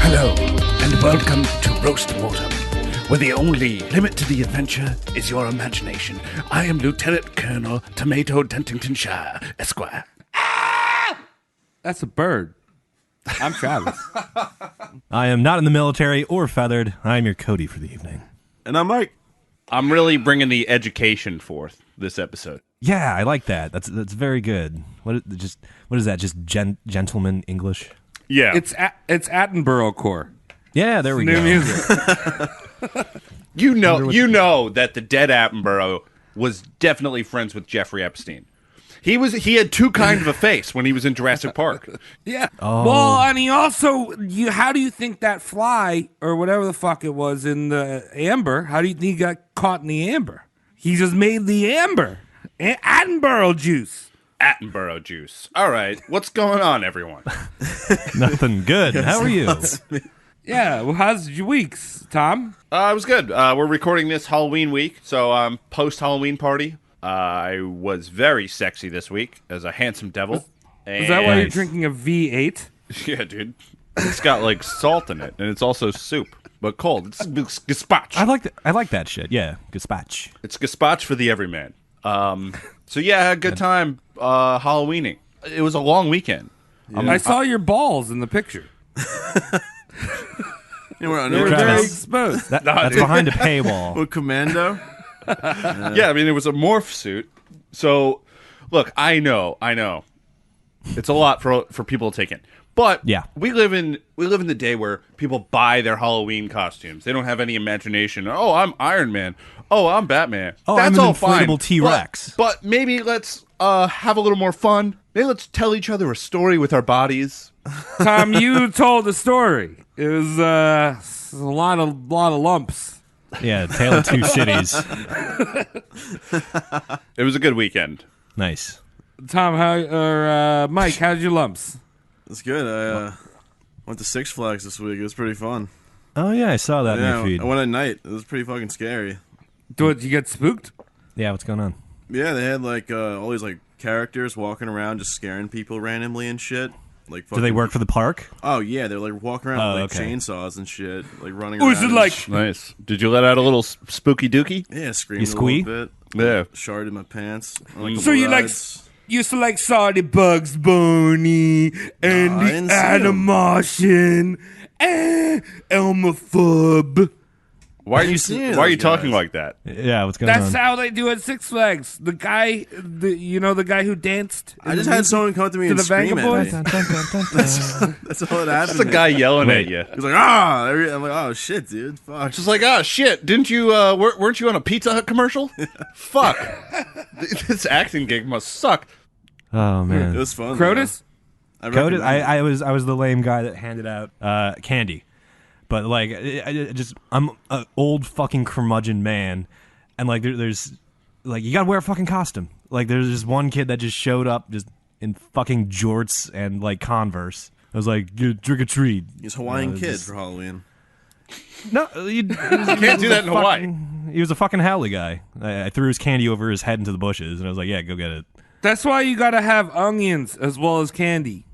Hello, and welcome to Roast Mortem, where the only limit to the adventure is your imagination. I am Lieutenant Colonel Tomato Dentingtonshire, Esquire. That's a bird. I'm Travis. I am not in the military or feathered. I am your Cody for the evening. And I'm Mike. I'm really bringing the education forth this episode. Yeah, I like that. That's very good. What is that? Just gentleman English? Yeah. It's Attenborough Corps. Yeah, there we New go. music. You know that the dead Attenborough was definitely friends with Jeffrey Epstein. He had too kind of a face when he was in Jurassic Park. Yeah. Oh. Well, and he also, how do you think that fly, or whatever the fuck it was in the amber, how do you think he got caught in the amber? He just made the amber. Attenborough juice. Attenborough juice. All right, what's going on, everyone? Nothing good. How are you? Yeah, well, how's your weeks, Tom? It was good. We're recording this Halloween week, so post-Halloween party. I was very sexy this week as a handsome devil. Is that why you're Nice. drinking a V8? Yeah, dude. It's got like salt in it, and it's also soup, but cold. It's gazpacho. I like that shit. Yeah, gazpacho. It's gazpacho for the everyman. So yeah, I had a good time Halloweening. It was a long weekend. I saw your balls in the picture. You were They were Travis. very exposed. That's behind a paywall. with Commando. Yeah, I mean, it was a morph suit. So, look, I know. It's a lot for people to take in. But Yeah. we live in the day where people buy their Halloween costumes. They don't have any imagination. Oh, I'm Iron Man. Oh, I'm Batman. Oh, That's I'm an all fine. inflatable T-Rex. But maybe let's have a little more fun. Maybe let's tell each other a story with our bodies. Tom, you told the story. It was a lot of lumps. Yeah, Tale of Two Cities. It was a good weekend. Nice. Tom, Mike, how's your lumps? It's good. I went to Six Flags this week. It was pretty fun. Oh yeah, I saw that in Yeah, your feed. I went at night. It was pretty fucking scary. Did you get spooked? Yeah, what's going on? Yeah, they had like all these like characters walking around just scaring people randomly and shit. Like, Do they work for the park? Oh yeah, they're like walking around with like okay. chainsaws and shit, like running. Or around is it and like- Nice. Did you let out a little spooky dookie? yeah, screaming You a squee? little bit. Yeah. Sharded my pants. I like So you like used to like saw the Bugs Bunny and Nah, I didn't the see 'em. Adam Martian and Elmer Fudd. Why are you seeing Why are you those talking guys? like that? Yeah, what's going That's on? how they do at Six Flags. The guy, the guy who danced. in I just the had music someone come up to me to and the scream Banger at Boys. me. That's all that happened. That's a guy yelling Wait. at you. He's like, I'm like, oh shit, dude, fuck. Just like, oh shit, didn't you? Weren't you on a Pizza Hut commercial? Fuck, this acting gig must suck. Oh man. It was fun. Crotus? though. Coded. recommend it. I was the lame guy that handed out candy, but like I'm an old fucking curmudgeon man, and like there's like you gotta wear a fucking costume. Like there's this one kid that just showed up just in fucking jorts and like Converse. I was like, trick or treat. He's a Hawaiian kid just- for Halloween. No, you Can't do that in Hawaii. He was a fucking howly guy. I threw his candy over his head into the bushes, and I was like, yeah, go get it. That's why you gotta have onions as well as candy.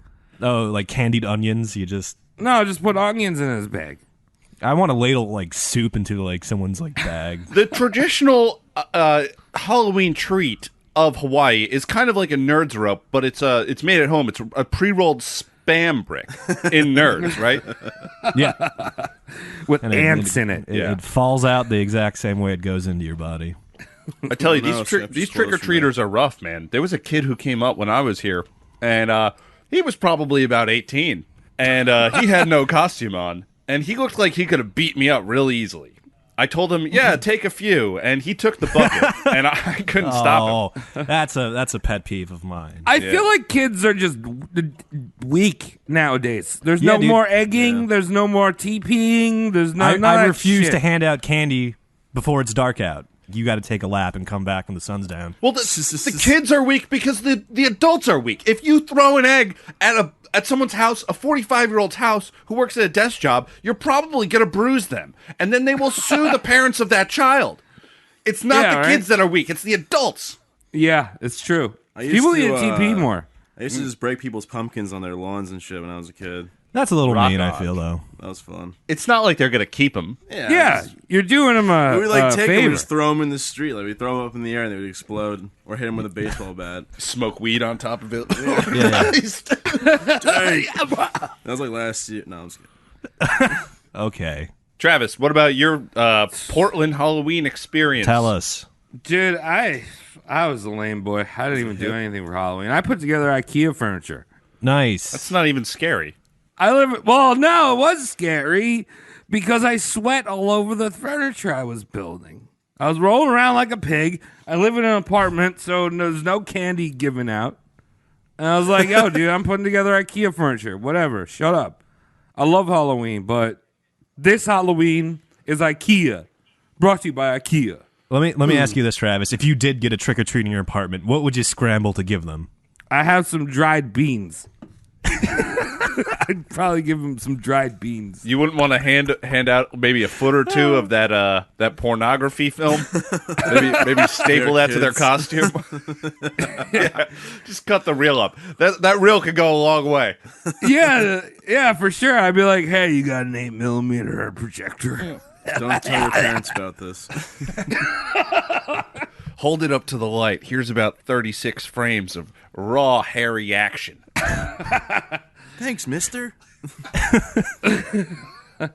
Oh, like candied onions. You just No, just put onions in his bag. I want to ladle like soup into like someone's like bag. The traditional Halloween treat of Hawaii is kind of like a Nerds rope, but it's made at home. It's a pre-rolled spam brick in Nerds, right? Yeah, With and ants in it. Yeah. It falls out the exact same way it goes into your body. I tell you, No, these Shep's these close trick or treaters are rough, man. There was a kid who came up when I was here, and he was probably about 18, and he had no costume on, and he looked like he could have beat me up real easily. I told him, "Yeah, take a few," and he took the bucket, and I couldn't stop him. Oh, that's a pet peeve of mine. I feel like kids are just weak nowadays. There's Yeah, no dude. more egging. There's no more TPing. There's no. none of I that refuse shit. to hand out candy before it's dark out. You got to take a lap and come back when the sun's down. Well, the kids are weak because the adults are weak. If you throw an egg at someone's house, a 45-year-old's house who works at a desk job, you're probably going to bruise them. And then they will sue the parents of that child. It's not Yeah, the right? kids that are weak. It's the adults. Yeah, it's true. used People to, need to TP more. I used to just break people's pumpkins on their lawns and shit when I was a kid. That's a little Rock mean, on. I feel, though. That was fun. It's not like they're gonna keep them. Yeah, you're doing them a We like take them favor. and just throw them in the street. Like we throw them up in the air and they would explode, or hit them with a baseball bat. Smoke weed on top of it. That was like last year. No, I'm just kidding. Okay. Travis, what about your Portland Halloween experience? Tell us. Dude, I was a lame boy. I didn't even do anything for Halloween. I put together IKEA furniture. Nice. That's not even scary. Well, no, it was scary because I sweat all over the furniture I was building. I was rolling around like a pig. I live in an apartment, so there's no candy given out. And I was like, yo, dude, I'm putting together IKEA furniture. Whatever. Shut up. I love Halloween, but this Halloween is IKEA. Brought to you by IKEA. Let me ask you this, Travis. If you did get a trick-or-treat in your apartment, what would you scramble to give them? I have some dried beans. I'd probably give him some dried beans. You wouldn't want to hand out maybe a foot or two of that pornography film? maybe staple that to their costume. Yeah, just cut the reel up. That reel could go a long way. Yeah, for sure. I'd be like, hey, you got an 8mm projector? Don't tell your parents about this. Hold it up to the light. Here's about 36 frames of raw, hairy action. Thanks, mister.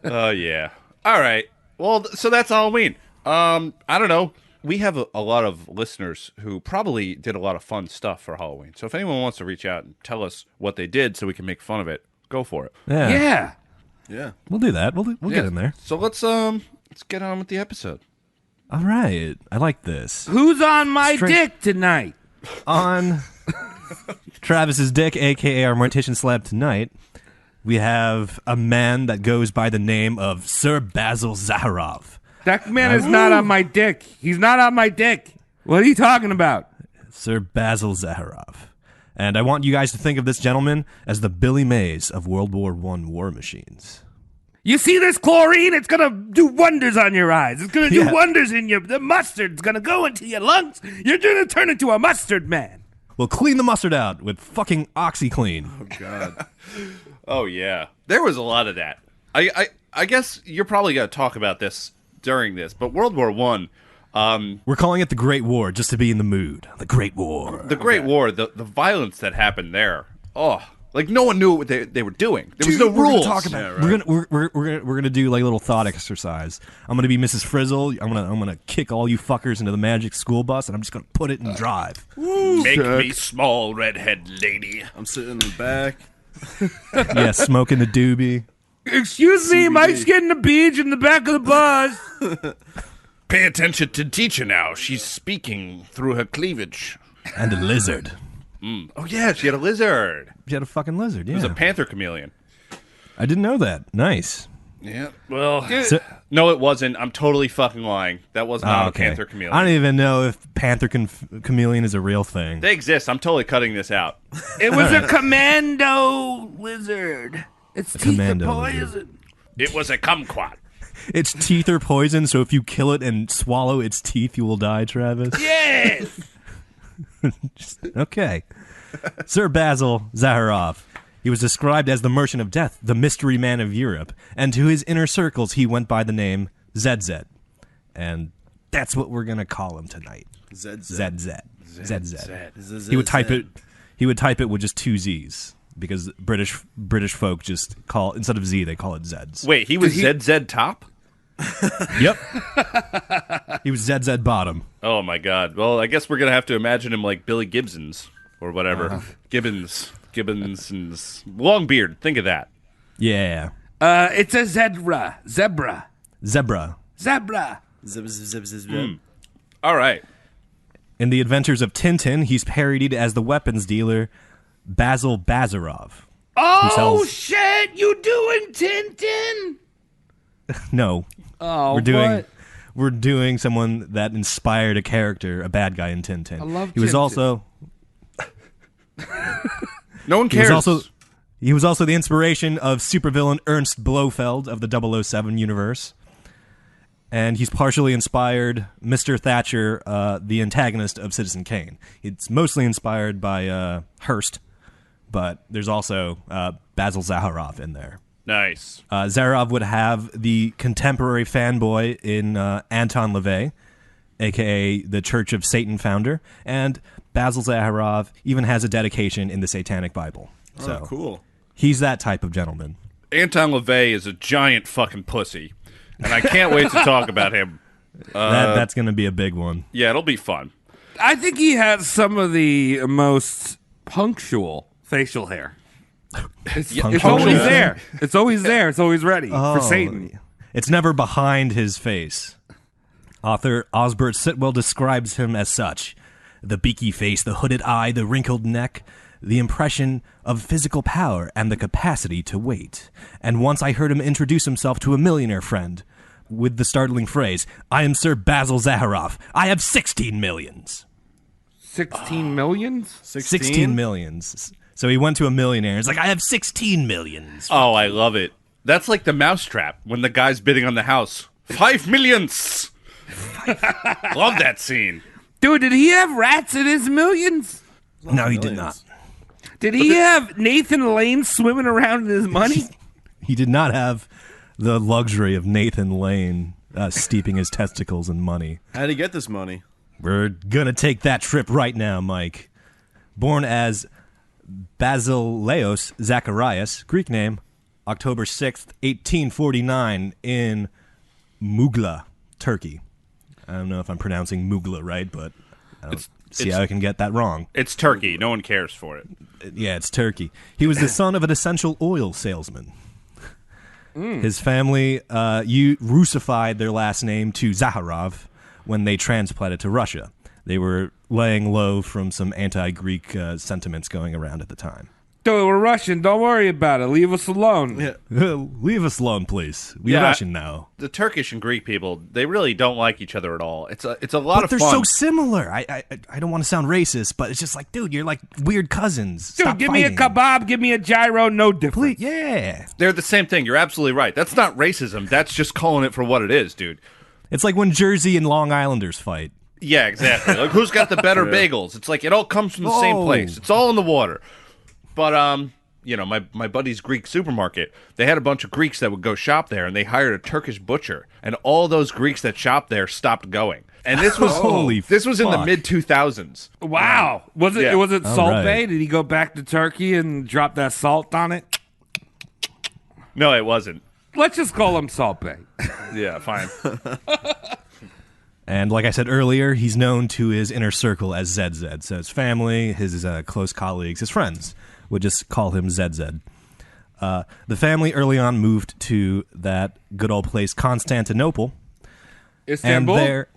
Oh, yeah. All right. Well, so that's Halloween. I don't know. We have a lot of listeners who probably did a lot of fun stuff for Halloween. So if anyone wants to reach out and tell us what they did so we can make fun of it, go for it. Yeah. Yeah. We'll do that. We'll get in there. So let's get on with the episode. All right. I like this. Who's on my dick tonight? On Travis's dick, a.k.a. our mortician slab tonight, we have a man that goes by the name of Sir Basil Zaharoff. That man is not on my dick. He's not on my dick. What are you talking about? Sir Basil Zaharoff. And I want you guys to think of this gentleman as the Billy Mays of World War I war machines. You see this chlorine? It's going to do wonders on your eyes. It's going to do wonders in your... The mustard's going to go into your lungs. You're going to turn into a mustard man. Well, clean the mustard out with fucking OxyClean. Oh, God. Oh, yeah. There was a lot of that. I guess you're probably going to talk about this during this, but World War I... We're calling it the Great War just to be in the mood. The Great War. The Great War, the violence that happened there. Oh, like no one knew what they were doing. There was no rules. We're gonna do like a little thought exercise. I'm gonna be Mrs. Frizzle. I'm gonna kick all you fuckers into the magic school bus, and I'm just gonna put it in drive. Make me small, redhead lady. I'm sitting in the back. Yeah, smoking the doobie. Excuse me, Mike's getting a beach in the back of the bus. Pay attention to teacher now. She's speaking through her cleavage. And a lizard. Oh, yeah, she had a lizard. She had a fucking lizard, yeah. It was a panther chameleon. I didn't know that. Nice. Yeah, well, So- no, it wasn't. I'm totally fucking lying. That was not okay. a panther chameleon. I don't even know if panther chameleon is a real thing. They exist. I'm totally cutting this out. It was a commando lizard. Its teeth are commando poison. It was a kumquat. Its teeth are poison, so if you kill it and swallow its teeth, you will die, Travis. Yes. Okay. Sir Basil Zaharoff. He was described as the Merchant of Death, the mystery man of Europe, and to his inner circles he went by the name ZZ. And that's what we're going to call him tonight. ZZ. ZZ. He would type it with just two Z's because British folk just call, instead of Z, they call it Z's. Wait, he was ZZ top? Yep. He was ZZ bottom. Oh my god. Well, I guess we're gonna have to imagine him like Billy Gibbons or whatever. Gibbons's long beard. Think of that. Yeah. It's a zebra. Zebra. All right. In the adventures of Tintin, he's parodied as the weapons dealer Basil Bazarov. Oh shit! You doing Tintin? No. Oh, we're doing someone that inspired a character, a bad guy in Tintin. I love He was Tintin. also No one he cares. was also the inspiration of supervillain Ernst Blofeld of the 007 universe. And he's partially inspired Mr. Thatcher, the antagonist of Citizen Kane. It's mostly inspired by Hearst, but there's also Basil Zaharoff in there. Nice. Zaharoff would have the contemporary fanboy in Anton LaVey, a.k.a. the Church of Satan founder, and Basil Zaharoff even has a dedication in the Satanic Bible. So Oh, cool. he's that type of gentleman. Anton LaVey is a giant fucking pussy, and I can't wait to talk about him. That's going to be a big one. Yeah, it'll be fun. I think he has some of the most punctual facial hair. It's Punctual? always there. It's always there. It's always ready for Satan. It's never behind his face. Author Osbert Sitwell describes him as such. The beaky face, the hooded eye, the wrinkled neck, the impression of physical power and the capacity to wait. And once I heard him introduce himself to a millionaire friend with the startling phrase, "I am Sir Basil Zaharoff. I have 16 millions." 16 millions? 16 millions. So he went to a millionaire. He's like, "I have 16 millions." Oh, I love it. That's like the mousetrap when the guy's bidding on the house. 5 millions. Love that scene. Dude, did he have rats in his millions? No, he did not. Did he have Nathan Lane swimming around in his money? He did not have the luxury of Nathan Lane steeping his testicles in money. How'd he get this money? We're gonna take that trip right now, Mike. Born as Basileos Zacharias, Greek name, October 6th, 1849, in Mugla, Turkey. I don't know if I'm pronouncing Mugla right, but I don't see how I can get that wrong. It's Turkey. No one cares for it. Yeah, it's Turkey. He was the son of an essential oil salesman. His family Russified their last name to Zaharov when they transplanted to Russia. They were laying low from some anti-Greek sentiments going around at the time. Dude, we're Russian. Don't worry about it. Leave us alone. Yeah. Leave us alone, please. We're Yeah, Russian now. The Turkish and Greek people, they really don't like each other at all. It's a lot But of they're fun. so similar. I don't want to sound racist, but it's just like, dude, you're like weird cousins. Dude, Stop give fighting. me a kebab. Give me a gyro. No difference. Please, yeah. They're the same thing. You're absolutely right. That's not racism. That's just calling it for what it is, dude. It's like when Jersey and Long Islanders fight. Yeah, exactly. Like, who's got the better bagels? It's like it all comes from the same Oh. place. It's all in the water. But you know, my buddy's Greek supermarket, they had a bunch of Greeks that would go shop there, and they hired a Turkish butcher, and all those Greeks that shopped there stopped going. And this was Holy this was in the fuck. mid 2000s. Wow. Was it Yeah. was it Salt right. Bay? Did he go back to Turkey and drop that salt on it? No, it wasn't. Let's just call him Salt Bay. Yeah, fine. And like I said earlier, he's known to his inner circle as ZZ. So his family, his close colleagues, his friends would just call him ZZ. The family early on moved to that good old place, Constantinople. Istanbul? And there,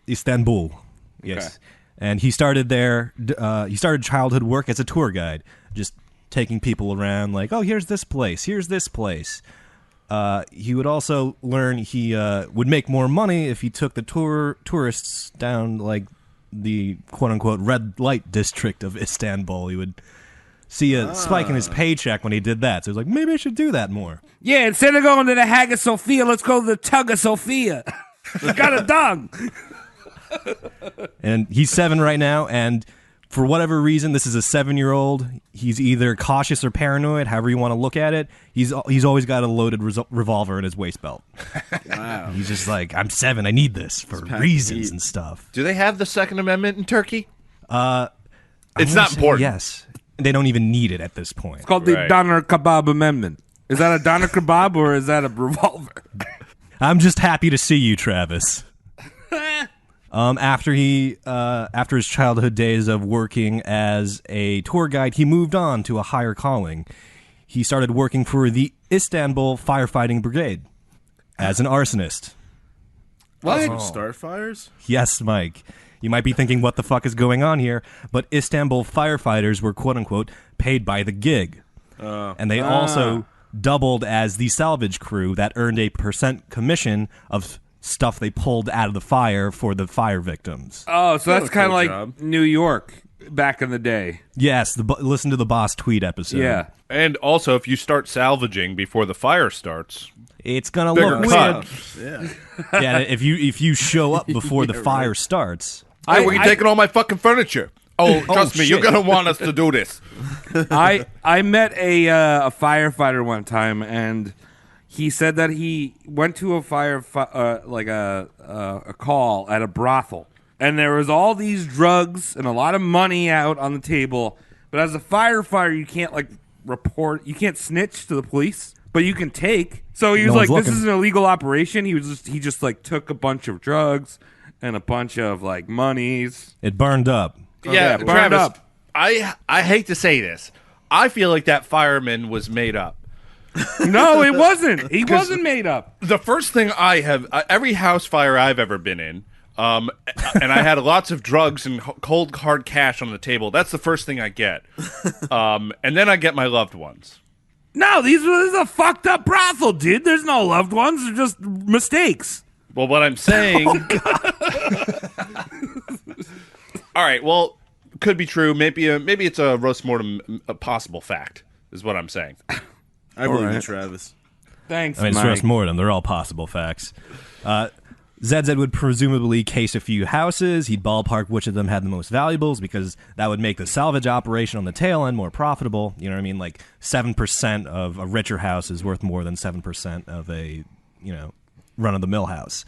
Istanbul, yes. Okay. And he started there. He started childhood work as a tour guide, just taking people around. Like, oh, here's this place. Here's this place. He would also learn he would make more money if he took the tourists down like the quote unquote red light district of Istanbul. He would see a spike in his paycheck when he did that. So he was like, maybe I should do that more. Yeah, instead of going to the Hagia Sophia, let's go to the Tugga Sophia. It's got a dung. And he's 7 right now, and for whatever reason, this is a 7-year-old. He's either cautious or paranoid, however you want to look at it. He's always got a loaded revolver in his waist belt. Wow. He's just like, I'm 7, I need this for packed reasons heat. and stuff. Do they have the Second Amendment in Turkey? It's I'm not gonna say important. Yes. They don't even need it at this point. It's called the Right. Doner Kebab Amendment. Is that a Doner Kebab or is that a revolver? I'm just happy to see you, Travis. After his childhood days of working as a tour guide, he moved on to a higher calling. He started working for the Istanbul Firefighting Brigade as an arsonist. What? Start fires? Yes, Mike. You might be thinking, what the fuck is going on here? But Istanbul firefighters were, quote unquote, paid by the gig. And they also doubled as the salvage crew that earned a % commission of stuff they pulled out of the fire for the fire victims. Oh, so that's a kind of cool like job. New York back in the day. Yes, listen to the Boss Tweet episode. Yeah. And also, if you start salvaging before the fire starts, It's gonna Bigger look cut. weird. Yeah. Yeah, if you show up before the fire starts. hey, where you taking all my fucking furniture? Oh, trust me, you're going to want us to do this. I met a firefighter one time, and he said that he went to a a call at a brothel, and there was all these drugs and a lot of money out on the table. But as a firefighter, you can't report, you can't snitch to the police, but you can take. So he was like, "This is an illegal operation." He just took a bunch of drugs and a bunch of monies. It burned up. Yeah, burned Travis, up. I hate to say this. I feel like that fireman was made up. No, it wasn't. He wasn't made up. The first thing I have, every house fire I've ever been in, and I had lots of drugs and cold hard cash on the table. That's the first thing I get. And then I get my loved ones. No, this is a fucked up brothel, dude. There's no loved ones. They're just mistakes. Well, what I'm saying... All right, well, could be true. Maybe it's a roast mortem, a possible fact, is what I'm saying. I believe you, Travis. Thanks, I mean, it's Mike. roast mortem. They're all possible facts. ZZ would presumably case a few houses. He'd ballpark which of them had the most valuables because that would make the salvage operation on the tail end more profitable. You know what I mean? 7% of a richer house is worth more than 7% of a, run-of-the-mill house.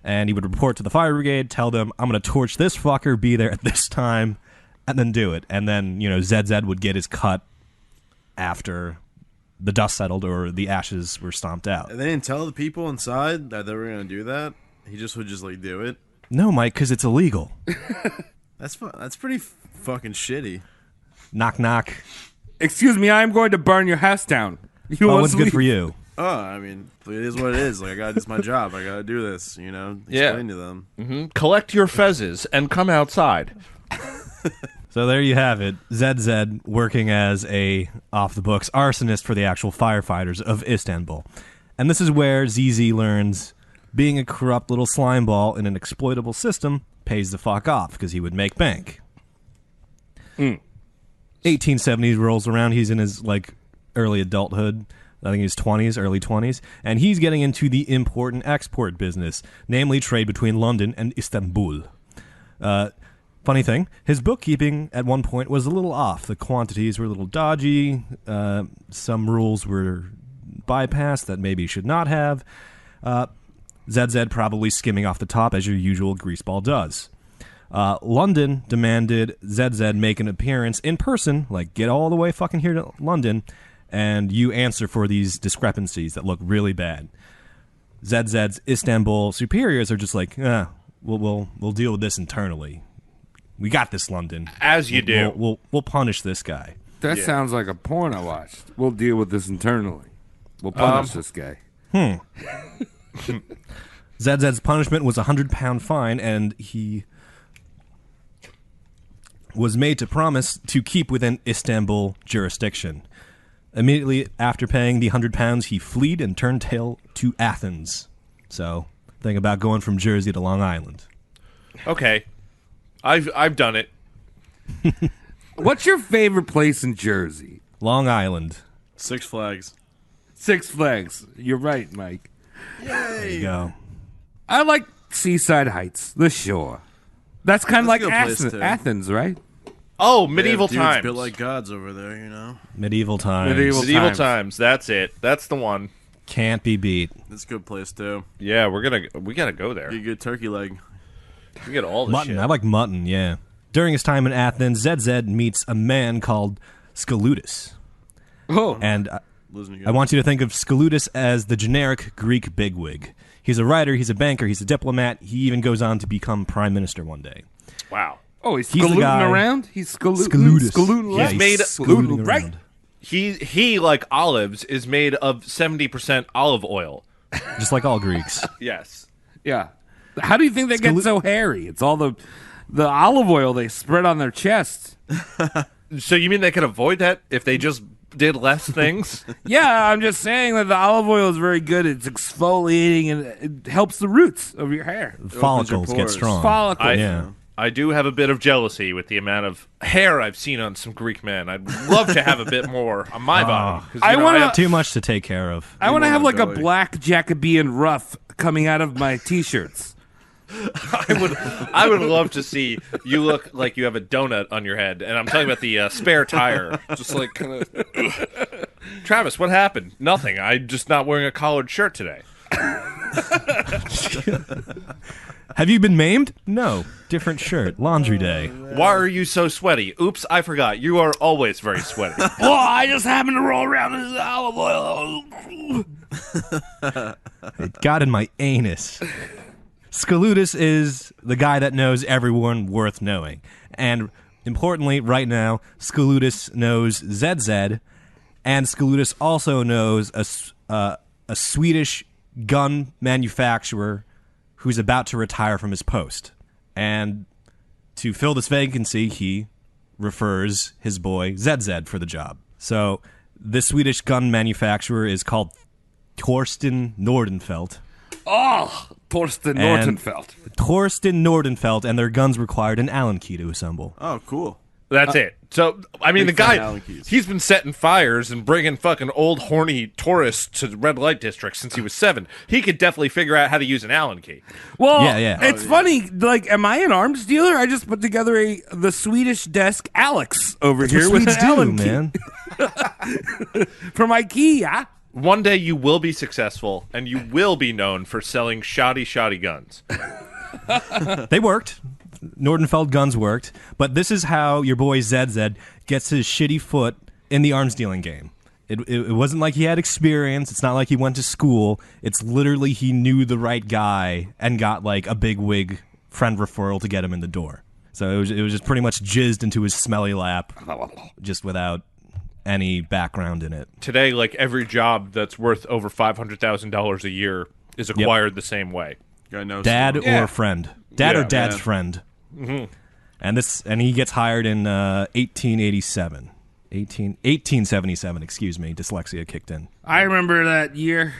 And he would report to the fire brigade, tell them, I'm going to torch this fucker, be there at this time, and then do it. And then, ZZ would get his cut after the dust settled or the ashes were stomped out. And they didn't tell the people inside that they were going to do that? He just would do it? No, Mike, because it's illegal. That's pretty fucking shitty. Knock, knock. Excuse me, I'm going to burn your house down. You Oh, want what's to good leave? for you? Oh, I mean, it is what it is. It's my job. I got to do this, explain to them. Mm-hmm. Collect your fezzes and come outside. So there you have it. ZZ working as a off-the-books arsonist for the actual firefighters of Istanbul. And this is where ZZ learns being a corrupt little slimeball in an exploitable system pays the fuck off because he would make bank. 1870s rolls around. He's in his early adulthood. I think he's 20s, early 20s. And he's getting into the import and export business, namely trade between London and Istanbul. Funny thing, his bookkeeping at one point was a little off. The quantities were a little dodgy. Some rules were bypassed that maybe should not have. ZZ probably skimming off the top as your usual greaseball does. London demanded ZZ make an appearance in person, get all the way fucking here to London, and you answer for these discrepancies that look really bad. ZZ's Istanbul superiors are just we'll deal with this internally. We got this, London. As you do. We'll punish this guy. That sounds like a porn I watched. We'll deal with this internally. We'll punish this guy. ZZ's punishment was a £100 fine, and he was made to promise to keep within Istanbul jurisdiction. Immediately after paying the £100, he fled and turned tail to Athens. So, think about going from Jersey to Long Island. Okay. I've done it. What's your favorite place in Jersey? Long Island. Six Flags. Six Flags. You're right, Mike. There you go. I like Seaside Heights, the shore. That's kind of like That's a good place, too. Athens, right? Oh, medieval They have dudes times. built like gods over there, Medieval times. Medieval times. That's it. That's the one. Can't be beat. That's a good place, too. Yeah, we gotta go there. Get a good turkey leg. We get all the Mutton. shit. I like mutton, yeah. During his time in Athens, ZZ meets a man called Scalutus. Oh, And Losing I want you to think of Scalutus as the generic Greek bigwig. He's a writer, he's a banker, he's a diplomat. He even goes on to become prime minister one day. Wow. he's He's the scalooting guy- around? He's scalooting. Scalutus. Scalooting Yeah, left. he's made- scalooting right. around. He like olives is made of 70% olive oil. Just like all Greeks. Yes. Yeah. How do you think they get so hairy? It's all the olive oil they spread on their chest. So you mean they could avoid that if they just did less things? Yeah, I'm just saying that the olive oil is very good. It's exfoliating and it helps the roots of your hair. Follicles get pores. strong. Follicles. Yeah. I do have a bit of jealousy with the amount of hair I've seen on some Greek men. I'd love to have a bit more on my body. 'cause, I wanna- have- Too much to take care of. I want to have like a Joey. black Jacobean ruff coming out of my t-shirts. I would love to see you look like you have a donut on your head, and I'm talking about the spare tire. Just like kind of. Travis, what happened? Nothing. I'm just not wearing a collared shirt today. Have you been maimed? No. Different shirt. Laundry day. Why are you so sweaty? Oops, I forgot. You are always very sweaty. Oh, I just happened to roll around in olive oil. It got in my anus. Scaludus is the guy that knows everyone worth knowing. And importantly, right now, Scaludus knows ZZ, and Scaludus also knows a Swedish gun manufacturer who's about to retire from his post. And to fill this vacancy, he refers his boy ZZ for the job. So this Swedish gun manufacturer is called Torsten Nordenfelt. Oh, Torsten Nordenfelt. Torsten Nordenfelt, and their guns required an Allen key to assemble. Oh, cool. That's it. So, I mean, the Big fan guy, Allen keys. he's been setting fires and bringing fucking old, horny tourists to the red light district since he was 7. He could definitely figure out how to use an Allen key. Well, Yeah. it's funny. Like, am I an arms dealer? I just put together the Swedish desk Alex over here with Swedes an Allen do, key man. from IKEA. One day you will be successful, and you will be known for selling shoddy guns. They worked. Nordenfeld guns worked, but this is how your boy ZZ gets his shitty foot in the arms dealing game. It wasn't like he had experience. It's not like he went to school. It's literally he knew the right guy and got like a big wig friend referral to get him in the door. So it was just pretty much jizzed into his smelly lap, just without any background in it. Today, like every job that's worth over $500,000 a year is acquired the same way. Guy knows Dad someone. or friend. Dad or Yeah, dad's man. friend. Mm-hmm. And he gets hired in 1887. 1877, excuse me. Dyslexia kicked in. I remember that year.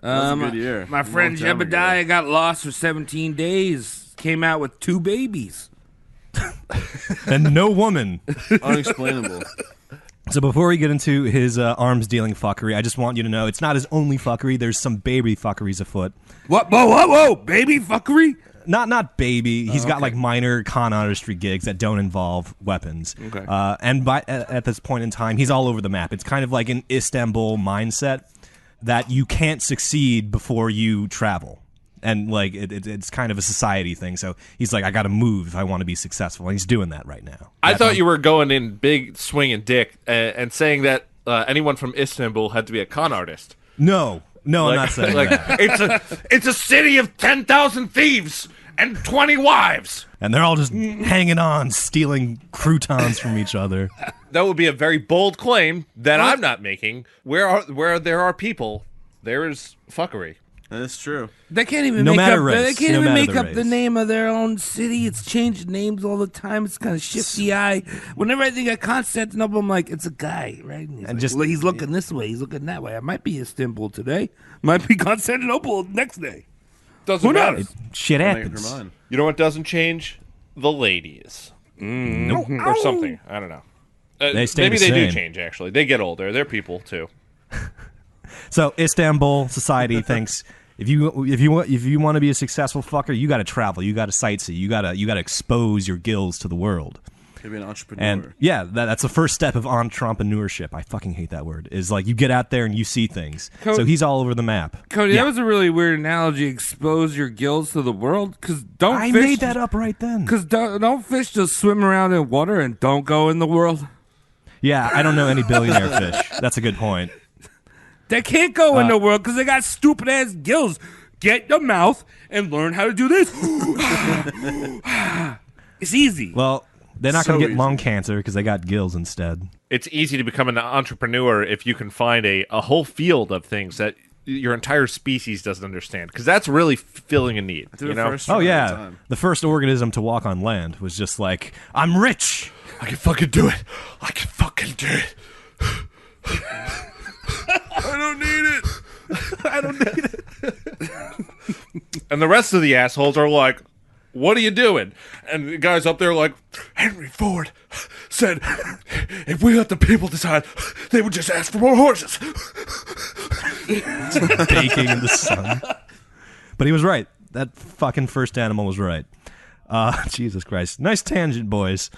That was a good year. My friend Long time ago. Jebediah got lost for 17 days. Came out with 2 babies. And no woman. Unexplainable. So before we get into his arms dealing fuckery, I just want you to know it's not his only fuckery. There's some baby fuckeries afoot. What? Whoa! Baby fuckery? Not baby. He's got like minor con artistry gigs that don't involve weapons. Okay. And at this point in time, he's all over the map. It's kind of like an Istanbul mindset that you can't succeed before you travel. And like it's kind of a society thing. So he's like, I got to move if I want to be successful. And he's doing that right now. I thought you were going in big swinging dick and saying that anyone from Istanbul had to be a con artist. No, I'm not saying that. It's a city of 10,000 thieves and 20 wives. And they're all just hanging on, stealing croutons from each other. That would be a very bold claim that I'm not making. Where there are people, there is fuckery. That's true. They can't even No make matter up. race, They can't no even matter make the up the race. name of their own city. It's changed names all the time. It's kind of shifty eye. Whenever I think of Constantinople, I'm like, it's a guy, right? And he's, And like, just- well, he's looking this way. He's looking that way. I might be Istanbul today. Might be Constantinople next day. Doesn't Who matter. knows? Shit Make up happens. your mind. You know what doesn't change? The ladies. Or something. I don't know. They stay maybe the they do same. change, actually. They get older. They're people, too. So Istanbul society thinks if you want to be a successful fucker, you got to travel, you got to sightsee, you got to expose your gills to the world. Maybe an entrepreneur. And yeah, that's the first step of entrepreneurship. I fucking hate that word. Is like you get out there and you see things. So he's all over the map. Cody, Yeah. that was a really weird analogy. Expose your gills to the world, because don't I fish made that up right then. Because don't fish just swim around in water and don't go in the world. Yeah, I don't know any billionaire fish. That's a good point. They can't go in the world because they got stupid ass gills. Get your mouth and learn how to do this. It's easy. Well, they're not So going to get easy. lung cancer because they got gills instead. It's easy to become an entrepreneur if you can find a whole field of things that your entire species doesn't understand. Because that's really filling a need. Did You it know? first Oh try at a yeah, time. the first organism to walk on land was just like, I'm rich. I can fucking do it. I can fucking do it. I don't need it. I don't need it. And the rest of the assholes are like, what are you doing? And the guys up there like, Henry Ford said, if we let the people decide, they would just ask for more horses. Baking in the sun. But he was right. That fucking first animal was right. Jesus Christ. Nice tangent, boys.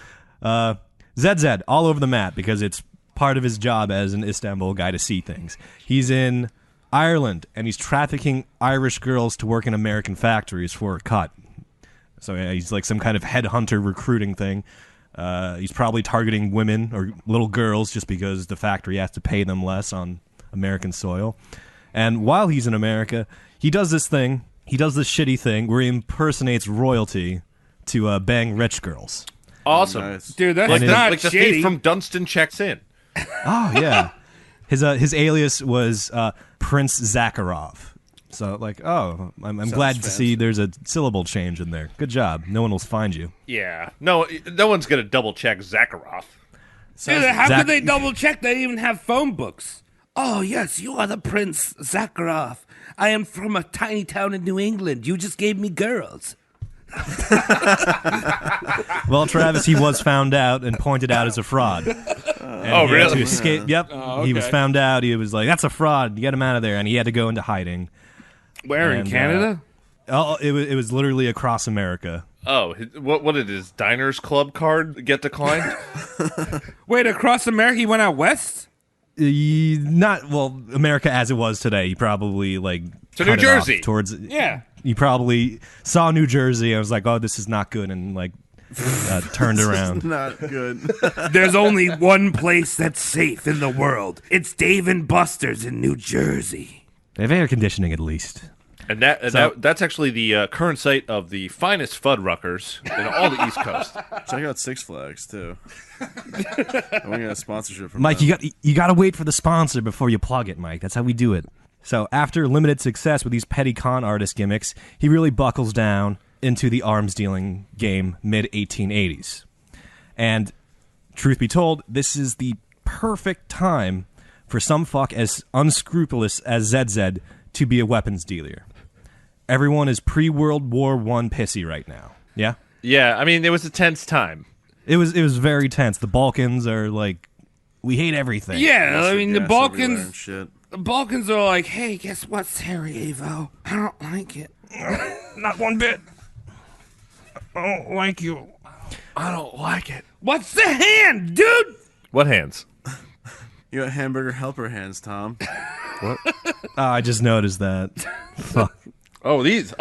ZZ, all over the map because it's part of his job as an Istanbul guy to see things. He's in Ireland, and he's trafficking Irish girls to work in American factories for a cut. So he's like some kind of headhunter recruiting thing. He's probably targeting women or little girls just because the factory has to pay them less on American soil. And while he's in America, he does this thing. He does this shitty thing where he impersonates royalty to bang rich girls. Awesome. Nice. Dude, that's Like not the shitty. thief from Dunstan checks in. Oh, yeah. His alias was Prince Zaharoff. So, like, I'm glad to fancy. see there's a syllable change in there. Good job. No one will find you. Yeah. No one's going to double check Zaharoff. Dude, how Zach- could they double check? They even have phone books. Oh, yes, you are the Prince Zaharoff. I am from a tiny town in New England. You just gave me girls. Well, Travis, he was found out and pointed out as a fraud. And Oh, he had to really? escape. Yep. He was okay. found out. He was like, that's a fraud. Get him out of there. And he had to go into hiding. Where, in And, Canada? It was literally across America. Oh, what did his Diners Club card get declined? Wait, across America, he went out west? America as it was today. He probably like To cut New it off Jersey. towards. Yeah. He probably saw New Jersey. I was like, oh, this is not good, and like turned around. Not good. There's only one place that's safe in the world. It's Dave and Buster's in New Jersey. They have air conditioning at least. And that's actually the current site of the finest Fuddruckers in all the East Coast. Check out Six Flags too. And we got a sponsorship from Mike, them. you got to wait for the sponsor before you plug it, Mike. That's how we do it. So after limited success with these petty con artist gimmicks, he really buckles down into the arms dealing game mid-1880s. And truth be told, this is the perfect time for some fuck as unscrupulous as ZZ to be a weapons dealer. Everyone is pre-World War I pissy right now. Yeah? Yeah, I mean, it was a tense time. It was very tense. The Balkans are like, we hate everything. Yeah, I mean, the Gas everywhere and Balkans... shit. The Balkans are like, hey, guess what, Sarajevo? I don't like it. Not one bit. I don't like you. I don't like it. What's the hand, dude? What hands? You got hamburger helper hands, Tom. Oh, I just noticed that. Fuck. Oh, these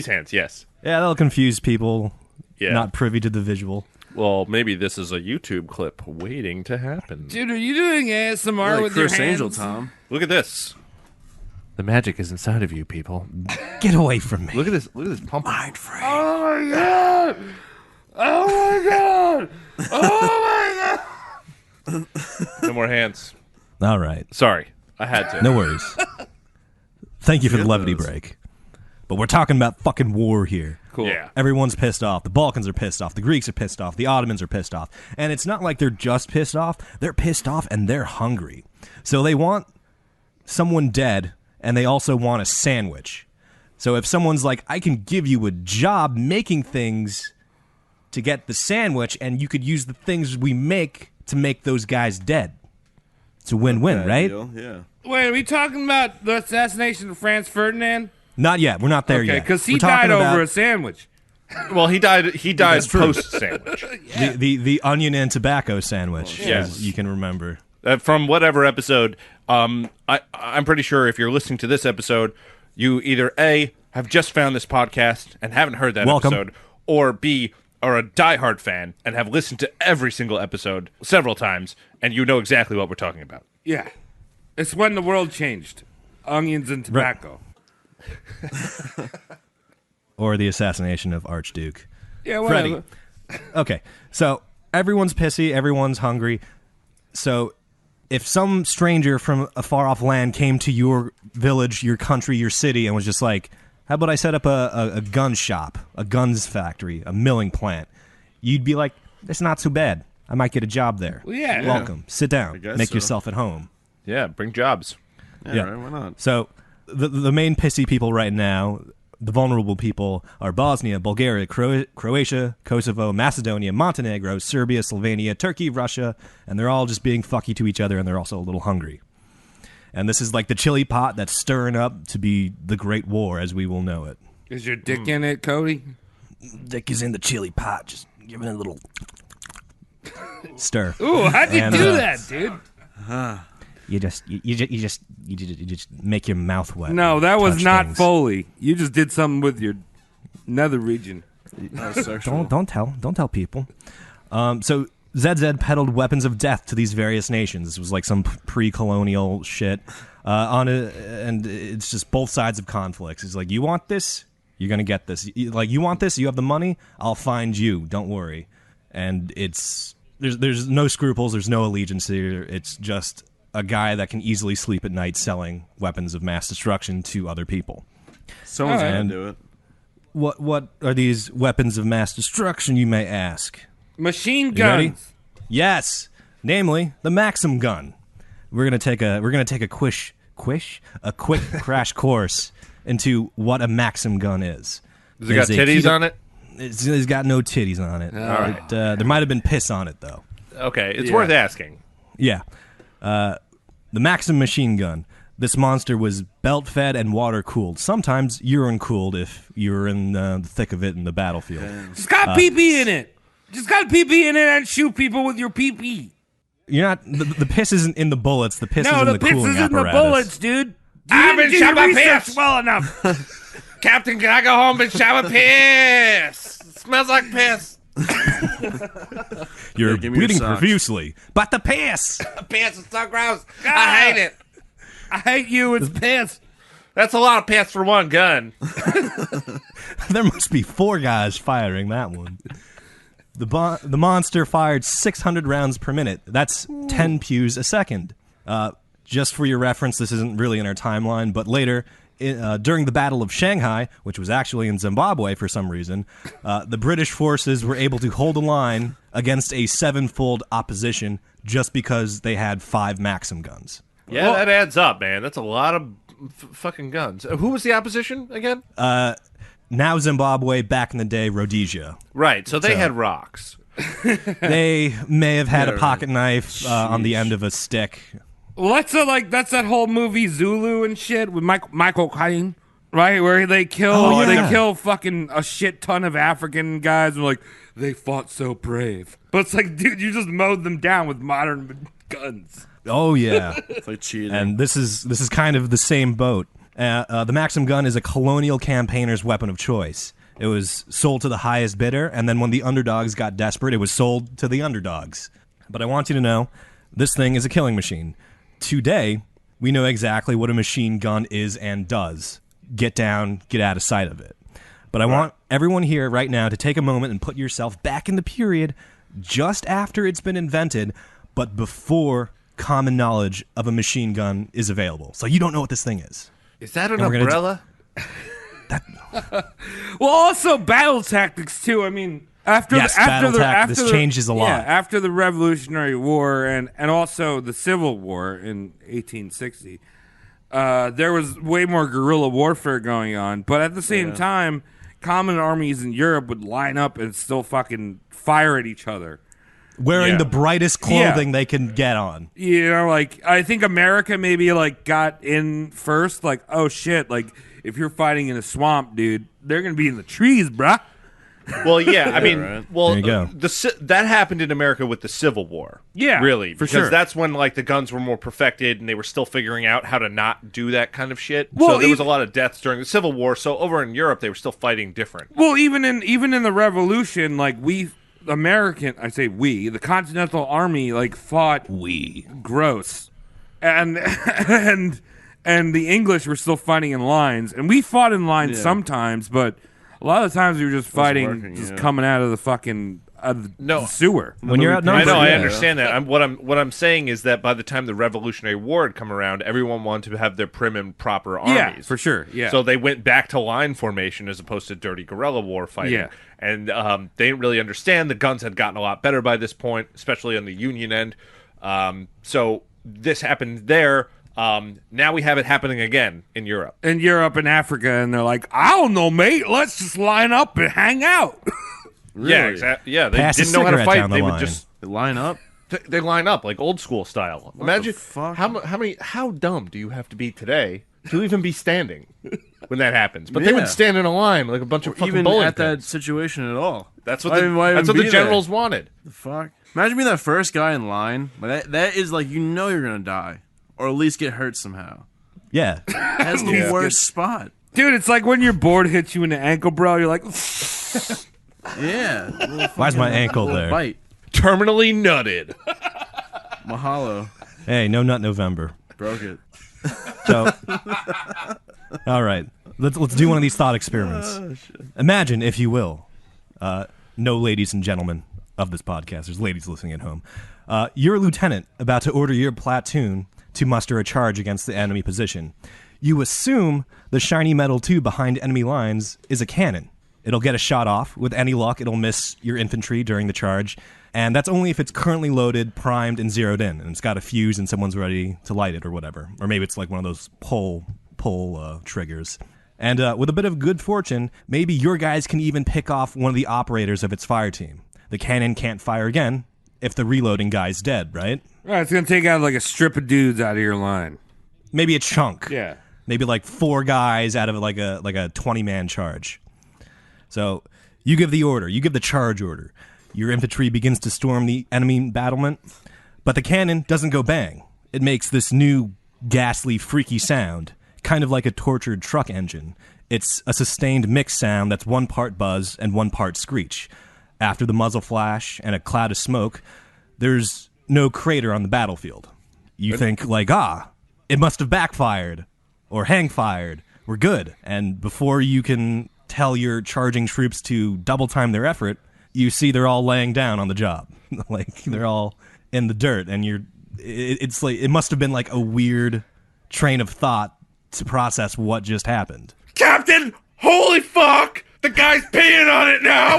hands, yes. Yeah, that'll confuse people Yeah. not privy to the visual. Well, maybe this is a YouTube clip waiting to happen. Dude, are you doing ASMR Like with Chris your hands? Angel, Tom. Look at this. The magic is inside of you, people. Get away from me. Look at this pump. Oh my god! Oh my god! Oh my god! No more hands. All right. Sorry, I had to. No worries. Thank you for the Get levity those. break. But we're talking about fucking war here. Cool. Yeah. Everyone's pissed off. The Balkans are pissed off. The Greeks are pissed off. The Ottomans are pissed off. And it's not like they're just pissed off. They're pissed off and they're hungry. So they want someone dead and they also want a sandwich. So if someone's like, I can give you a job making things to get the sandwich and you could use the things we make to make those guys dead. It's a win-win, Bad right? deal, yeah. Wait, are we talking about the assassination of Franz Ferdinand? Not yet. We're not there Okay, yet. because he We're talking died over about a sandwich. Well, he died. He died true. post sandwich. the onion and tobacco sandwich, Yes. as you can remember. From whatever episode. I'm pretty sure if you're listening to this episode, you either A, have just found this podcast and haven't heard that Welcome. episode, or B, are a diehard fan and have listened to every single episode several times, and you know exactly what we're talking about. Yeah. It's when the world changed. Onions and tobacco. Or the assassination of Archduke Yeah, whatever. Freddie. Okay, so everyone's pissy, everyone's hungry. So if some stranger from a far-off land came to your village, your country, your city, and was just like, how about I set up a gun shop, a guns factory, a milling plant, you'd be like, it's not too bad. I might get a job there. Well, yeah. Welcome. Sit down. guess Make so. yourself at home. Yeah, bring jobs. Yeah, right, why not? So the main pissy people right now, the vulnerable people, are Bosnia, Bulgaria, Croatia, Kosovo, Macedonia, Montenegro, Serbia, Slovenia, Turkey, Russia, and they're all just being fucky to each other, and they're also a little hungry. And this is like the chili pot that's stirring up to be the Great War as we will know it. Is your dick in it, Cody? Dick is in the chili pot. Just give it a little stir. Ooh, how'd you do that, dude? You just make your mouth wet. No, that was touch not things. Foley. You just did something with your nether region. Don't tell people. So ZZ peddled weapons of death to these various nations. This was like some pre-colonial shit. And it's just both sides of conflicts. It's like, you want this, you're gonna get this. You want this, you have the money, I'll find you. Don't worry. And there's no scruples. There's no allegiance here. It's just a guy that can easily sleep at night selling weapons of mass destruction to other people. Someone's All right. gonna do it. What are these weapons of mass destruction, you may ask? Machine You ready? guns. Yes, namely the Maxim gun. We're gonna take a quick crash course into what a Maxim gun is. Does it got titties on it? It's got no titties on it. All right. There might have been piss on it though. Okay, it's worth asking. Yeah. The Maxim machine gun. This monster was belt-fed and water-cooled. Sometimes urine-cooled if you were in the thick of it in the battlefield. Just got pee-pee in it. Just got pee-pee in it and shoot people with your pee-pee. You're not. The piss isn't in the bullets. The piss is No, in the the piss cooling is in the apparatus. bullets, dude. I've You been didn't do shot by your research piss. well enough. Captain, can I go home and shower piss? It smells like piss. You're Yeah, give me your bleeding socks. profusely, but the piss. Piss is so gross. I hate it. I hate you. It's piss. That's a lot of piss for one gun. There must be 4 guys firing that one. The monster fired 600 rounds per minute. That's 10 pews a second. Just for your reference, this isn't really in our timeline, but later, during the Battle of Shanghai, which was actually in Zimbabwe for some reason, the British forces were able to hold a line against a 7-fold opposition just because they had 5 Maxim guns. Yeah, that adds up, man. That's a lot of fucking guns. Who was the opposition again? Now Zimbabwe, back in the day, Rhodesia. Right, so they had rocks. They may have had Yeah, a pocket knife on the end of a stick. Well, that's that whole movie Zulu and shit with Michael Caine, right? Where they kill fucking a shit ton of African guys and like they fought so brave. But it's like, dude, you just mowed them down with modern guns. Oh yeah, It's like cheating. and this is kind of the same boat. The Maxim gun is a colonial campaigner's weapon of choice. It was sold to the highest bidder, and then when the underdogs got desperate, it was sold to the underdogs. But I want you to know, this thing is a killing machine. Today, we know exactly what a machine gun is and does. Get down, get out of sight of it. But I want everyone here right now to take a moment and put yourself back in the period just after it's been invented, but before common knowledge of a machine gun is available. So you don't know what this thing is. Is that an And we're gonna umbrella? Well, also battle tactics too. I mean, This changes a lot. Yeah, after the Revolutionary War and also the Civil War in 1860, there was way more guerrilla warfare going on. But at the same time, common armies in Europe would line up and still fucking fire at each other. Wearing the brightest clothing they can get on. You know, like I think America maybe like got in first. Like, oh shit, like if you're fighting in a swamp, dude, they're gonna be in the trees, bruh. Well, yeah, I mean, right. well, There you go. That happened in America with the Civil War. Yeah, really, for because sure. that's when like the guns were more perfected and they were still figuring out how to not do that kind of shit. Well, so there was a even- lot of deaths during the Civil War. So over in Europe, they were still fighting different. Well, even in the Revolution, like the Continental Army, like fought gross, and and the English were still fighting in lines, and we fought in lines sometimes, but a lot of the times we were just fighting, working, coming out of the fucking No. the sewer. When you're I outnumbered, know, I yeah. understand that. What I'm saying is that by the time the Revolutionary War had come around, everyone wanted to have their prim and proper armies. Yeah, for sure. Yeah. So they went back to line formation as opposed to dirty guerrilla war fighting. Yeah. And they didn't really understand. The guns had gotten a lot better by this point, especially on the Union end. So this happened there. Now we have it happening again in Europe. in Europe and Africa, and they're like, I don't know, mate. Let's just line up and hang out. Really? Yeah, exactly. Yeah, they Pass a didn't know how to cigarette fight. down the They would line. just They line up? they line up like old school style. Imagine the fuck? how dumb do you have to be today to even be standing? when that happens. But they Yeah. would stand in a line like a bunch of fucking even bowling at that pins. situation at all. That's what Why the, even- why that's even what the be there? generals wanted. The fuck? Imagine being that first guy in line. Like that is like you know you're gonna die, or at least get hurt somehow. Yeah. That's the worst spot. Dude, it's like when your board hits you in the ankle, bro. You're like, Yeah. Why's my ankle there? Bite. Terminally nutted. Mahalo. Hey, no nut November. Broke it. So, all right, let's do one of these thought experiments. Imagine, if you will, no ladies and gentlemen of this podcast. There's ladies listening at home. You're a lieutenant about to order your platoon to muster a charge against the enemy position. You assume the shiny metal tube behind enemy lines is a cannon. It'll get a shot off. With any luck, it'll miss your infantry during the charge. And that's only if it's currently loaded, primed, and zeroed in. And it's got a fuse and someone's ready to light it or whatever. Or maybe it's like one of those pull triggers. And with a bit of good fortune, maybe your guys can even pick off one of the operators of its fire team. The cannon can't fire again if the reloading guy's dead, right? right, it's going to take out like a strip of dudes out of your line. Maybe a chunk. Yeah. Maybe like 4 guys out of like a 20-man charge. So you give the order. You give the charge order. Your infantry begins to storm the enemy battlement, but the cannon doesn't go bang. It makes this new, ghastly, freaky sound, kind of like a tortured truck engine. It's a sustained mixed sound that's 1 part buzz and 1 part screech. After the muzzle flash and a cloud of smoke, there's no crater on the battlefield. You think, like, it must have backfired, or hang-fired. We're good. And before you can tell your charging troops to double time their effort, you see they're all laying down on the job. Like, they're all in the dirt, and it's like, it must have been like a weird train of thought to process what just happened. Captain, holy fuck! The guy's peeing on it now!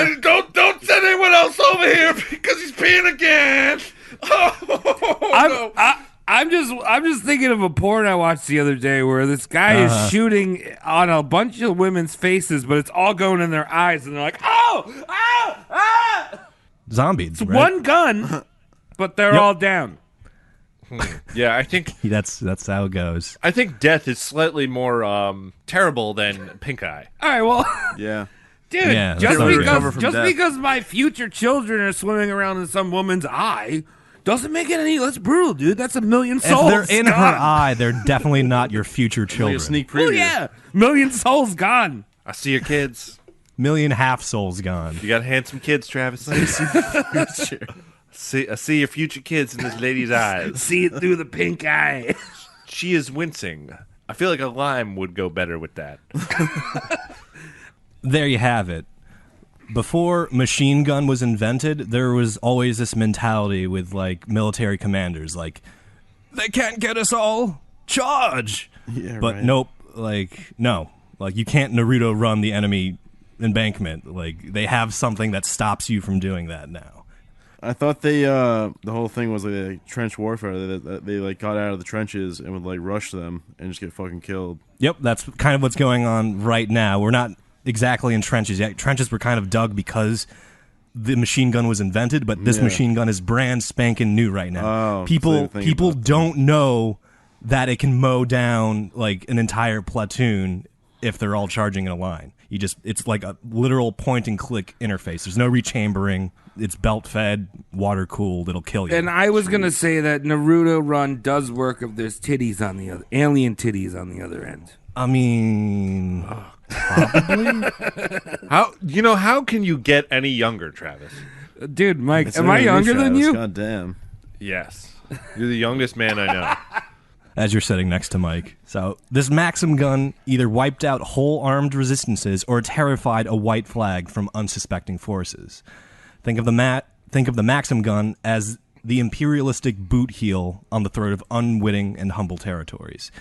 And don't send anyone else over here because he's peeing again! Oh, no. I'm just thinking of a porn I watched the other day where this guy is shooting on a bunch of women's faces, but it's all going in their eyes, and they're like, Zombies, It's right? one gun, but they're all down. Yeah, I think That's how it goes. death is slightly more terrible than pink eye. All right, well, Yeah. dude, Yeah, just that's recover from death. because my future children are swimming around in some woman's eye doesn't make it any less brutal, dude. That's a million souls. If they're in her gone. eye, they're definitely not your future Like children. a sneak Oh preview. yeah, million souls gone. I see your kids. Million half souls gone. You got handsome kids, Travis. I see your future kids in this lady's eyes. See it through the pink eye. She is wincing. I feel like a lime would go better with that. There you have it. Before machine gun was invented, there was always this mentality with like military commanders, like, they can't get us all. Charge. Yeah, But right. nope, no. Like, you can't Naruto run the enemy embankment. Like, they have something that stops you from doing that now. I thought the whole thing was like trench warfare. They like got out of the trenches and would like rush them and just get fucking killed. Yep, that's kind of what's going on right now. We're not exactly in trenches yet. Trenches were kind of dug because the machine gun was invented, but this Yeah. machine gun is brand spanking new right now. Oh, people so you're thinking about don't know that it can mow down like an entire platoon if they're all charging in a line. It's like a literal point and click interface. There's no rechambering. It's belt fed, water cooled. It'll kill you. And I was gonna say that Naruto Run does work if there's titties on the other alien titties on the other end. I mean, How can you get any younger, Travis? Dude, Mike, It's am I really younger than Travis. you? God damn. Yes. You're the youngest man I know. as you're sitting next to Mike. So this Maxim gun either wiped out whole armed resistances or terrified a white flag from unsuspecting forces. Think of the Maxim gun as the imperialistic boot heel on the throat of unwitting and humble territories.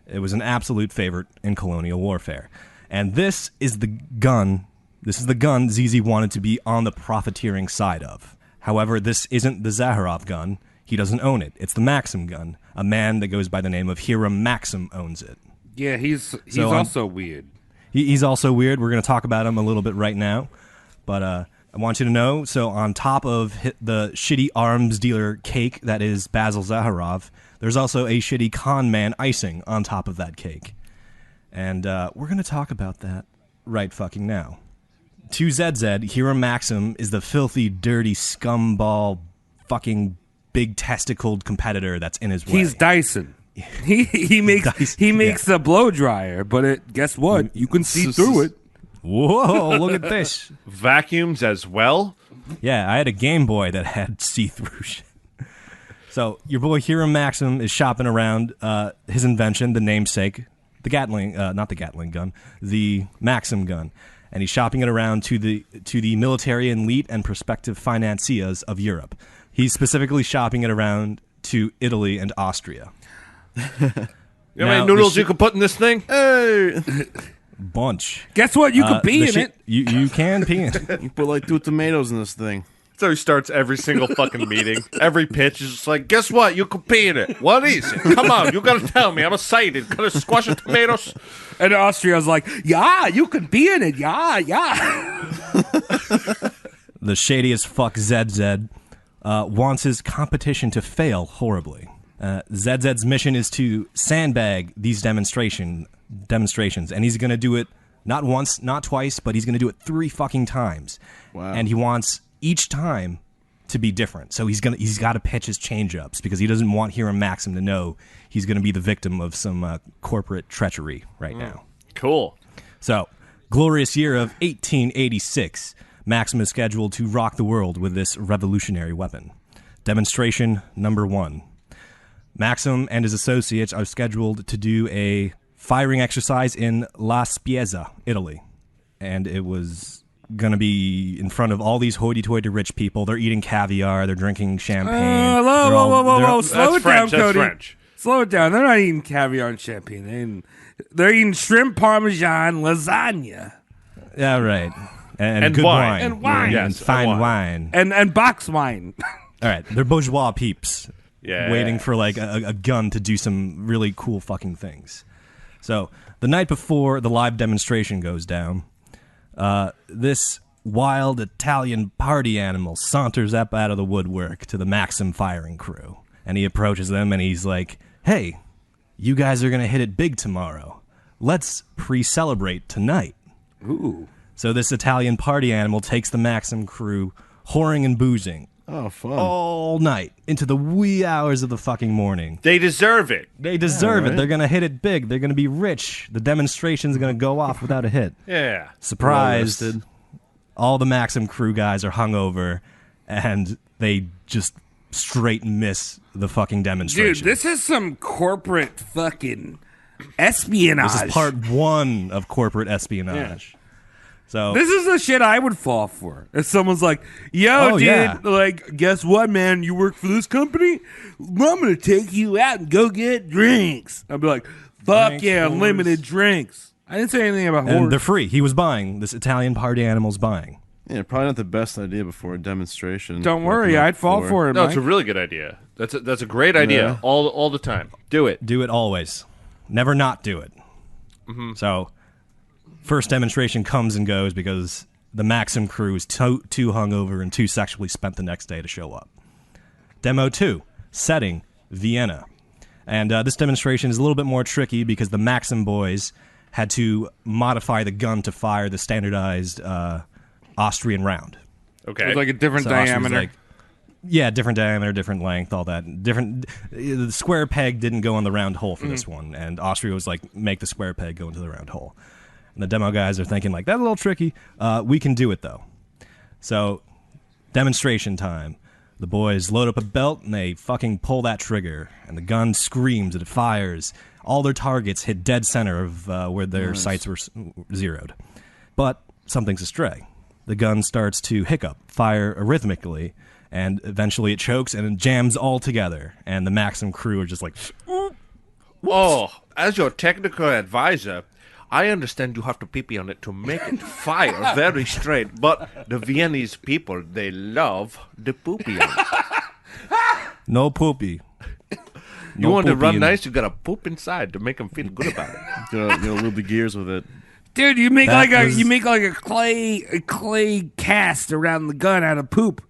It was an absolute favorite in colonial warfare. And this is the gun ZZ wanted to be on the profiteering side of. However, this isn't the Zaharoff gun. He doesn't own it. It's the Maxim gun. A man that goes by the name of Hiram Maxim owns it. Yeah, he's So, also weird. He's also weird. We're going to talk about him a little bit right now. But I want you to know, so on top of the shitty arms dealer cake that is Basil Zaharoff, there's also a shitty con man icing on top of that cake. And we're going to talk about that right fucking now. To ZZ, Hiram Maxim is the filthy, dirty, scumball, fucking big testicled competitor that's in his way. He's Dyson. He makes the blow dryer, but guess what? You can see through it. Whoa, look at this. Vacuums as well? Yeah, I had a Game Boy that had see-through shit. So your boy Hiram Maxim is shopping around his invention, the namesake, the Gatling, not the Gatling gun, the Maxim gun. And he's shopping it around to the military elite and prospective financiers of Europe. He's specifically shopping it around to Italy and Austria. You know how many noodles you can put in this thing? Hey, Bunch. Guess what? You can pee in it. You can pee in it. you put like 2 tomatoes in this thing. So he starts every single fucking meeting. Every pitch is just like, guess what? You can pee in it. What is it? Come on, you gotta tell me. I'm excited. Gonna squash the tomatoes. And Austria's like, yeah, you can be in it. Yeah. The shadiest fuck ZZ wants his competition to fail horribly. ZZ's mission is to sandbag these demonstrations, and he's going to do it not once, not twice, but he's going to do it 3 fucking times. Wow. And he wants each time to be different. So he's got to pitch his change-ups because he doesn't want Hiram Maxim to know he's going to be the victim of some corporate treachery right now. Cool. So, glorious year of 1886. Maxim is scheduled to rock the world with this revolutionary weapon. Demonstration number 1. Maxim and his associates are scheduled to do a firing exercise in La Spezia, Italy. And it was going to be in front of all these hoity-toity rich people. They're eating caviar. They're drinking champagne. Whoa. Slow it down, That's Cody. French. Slow it down. They're not eating caviar and champagne. They're eating shrimp parmesan lasagna. Yeah, right. And good wine. wine. And wine. And Yes, fine and wine. And box wine. All right. They're bourgeois peeps. Yeah. Waiting for like a gun to do some really cool fucking things. So the night before the live demonstration goes down, this wild Italian party animal saunters up out of the woodwork to the Maxim firing crew. And he approaches them and he's like, hey, you guys are going to hit it big tomorrow. Let's pre-celebrate tonight. Ooh. So this Italian party animal takes the Maxim crew whoring and boozing Oh, fun. all night into the wee hours of the fucking morning. They deserve it. They deserve right. it. They're going to hit it big. They're going to be rich. The demonstration's going to go off without a hit. Yeah. Surprise. Well-rested. All the Maxim crew guys are hungover, and they just straight miss the fucking demonstration. Dude, this is some corporate fucking espionage. This is part 1 of corporate espionage. So This is the shit I would fall for. If someone's like, yo, Oh, dude, yeah. like, guess what, man? You work for this company? I'm going to take you out and go get drinks. I'd be like, fuck Drinks, yeah, whores. unlimited drinks. I didn't say anything about and whores. they're free. He was buying. This Italian party animal's buying. Yeah, probably not the best idea before a demonstration. Don't worry, I'd fall for it, No, Mike. it's a really good idea. That's a great idea. Yeah. All the time. Do it. Do it always. Never not do it. So, first demonstration comes and goes because the Maxim crew is too hungover and too sexually spent the next day to show up. Demo 2, setting, Vienna. And this demonstration is a little bit more tricky because the Maxim boys had to modify the gun to fire the standardized Austrian round. Okay. It's like a different So Austria's diameter. like, yeah, different diameter, different length, all that. Different. The square peg didn't go in the round hole for this one, and Austria was like, make the square peg go into the round hole. And the demo guys are thinking like, that's a little tricky. We can do it though. So, demonstration time. The boys load up a belt and they fucking pull that trigger, and the gun screams and it fires. All their targets hit dead center of where their sights were zeroed. But something's astray. The gun starts to hiccup, fire arrhythmically, and eventually it chokes and it jams all together. And the Maxim crew are just like, Oh, as your technical advisor, I understand you have to pee-pee on it to make it fire very straight. But the Viennese people, they love the poopy on it. no poopy. You No want to poopy run in- nice, you got to poop inside to make them feel good about it. Gonna lube the gears with it. Dude, you make That like was- a clay cast around the gun out of poop.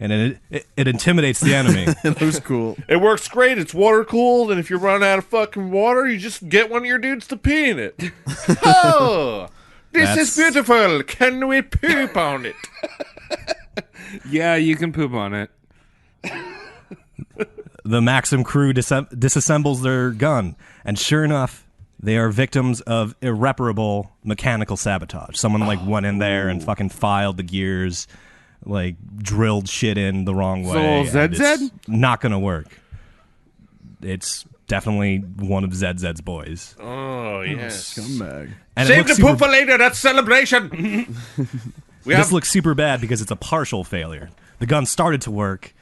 and it intimidates the enemy. It looks cool. It works great. It's water cooled, and if you run out of fucking water, you just get one of your dudes to pee in it. Oh, this is beautiful. Can we poop on it? Yeah, you can poop on it. The Maxim crew disassembles their gun, and sure enough, they are victims of irreparable mechanical sabotage. Someone went in there and fucking filed the gears, drilled shit in the wrong way. So ZZ? Not gonna work. It's definitely one of ZZ's boys. Oh, yes. Scumbag. And Save the poop for later. That's celebration. This looks super bad because it's a partial failure. The gun started to work,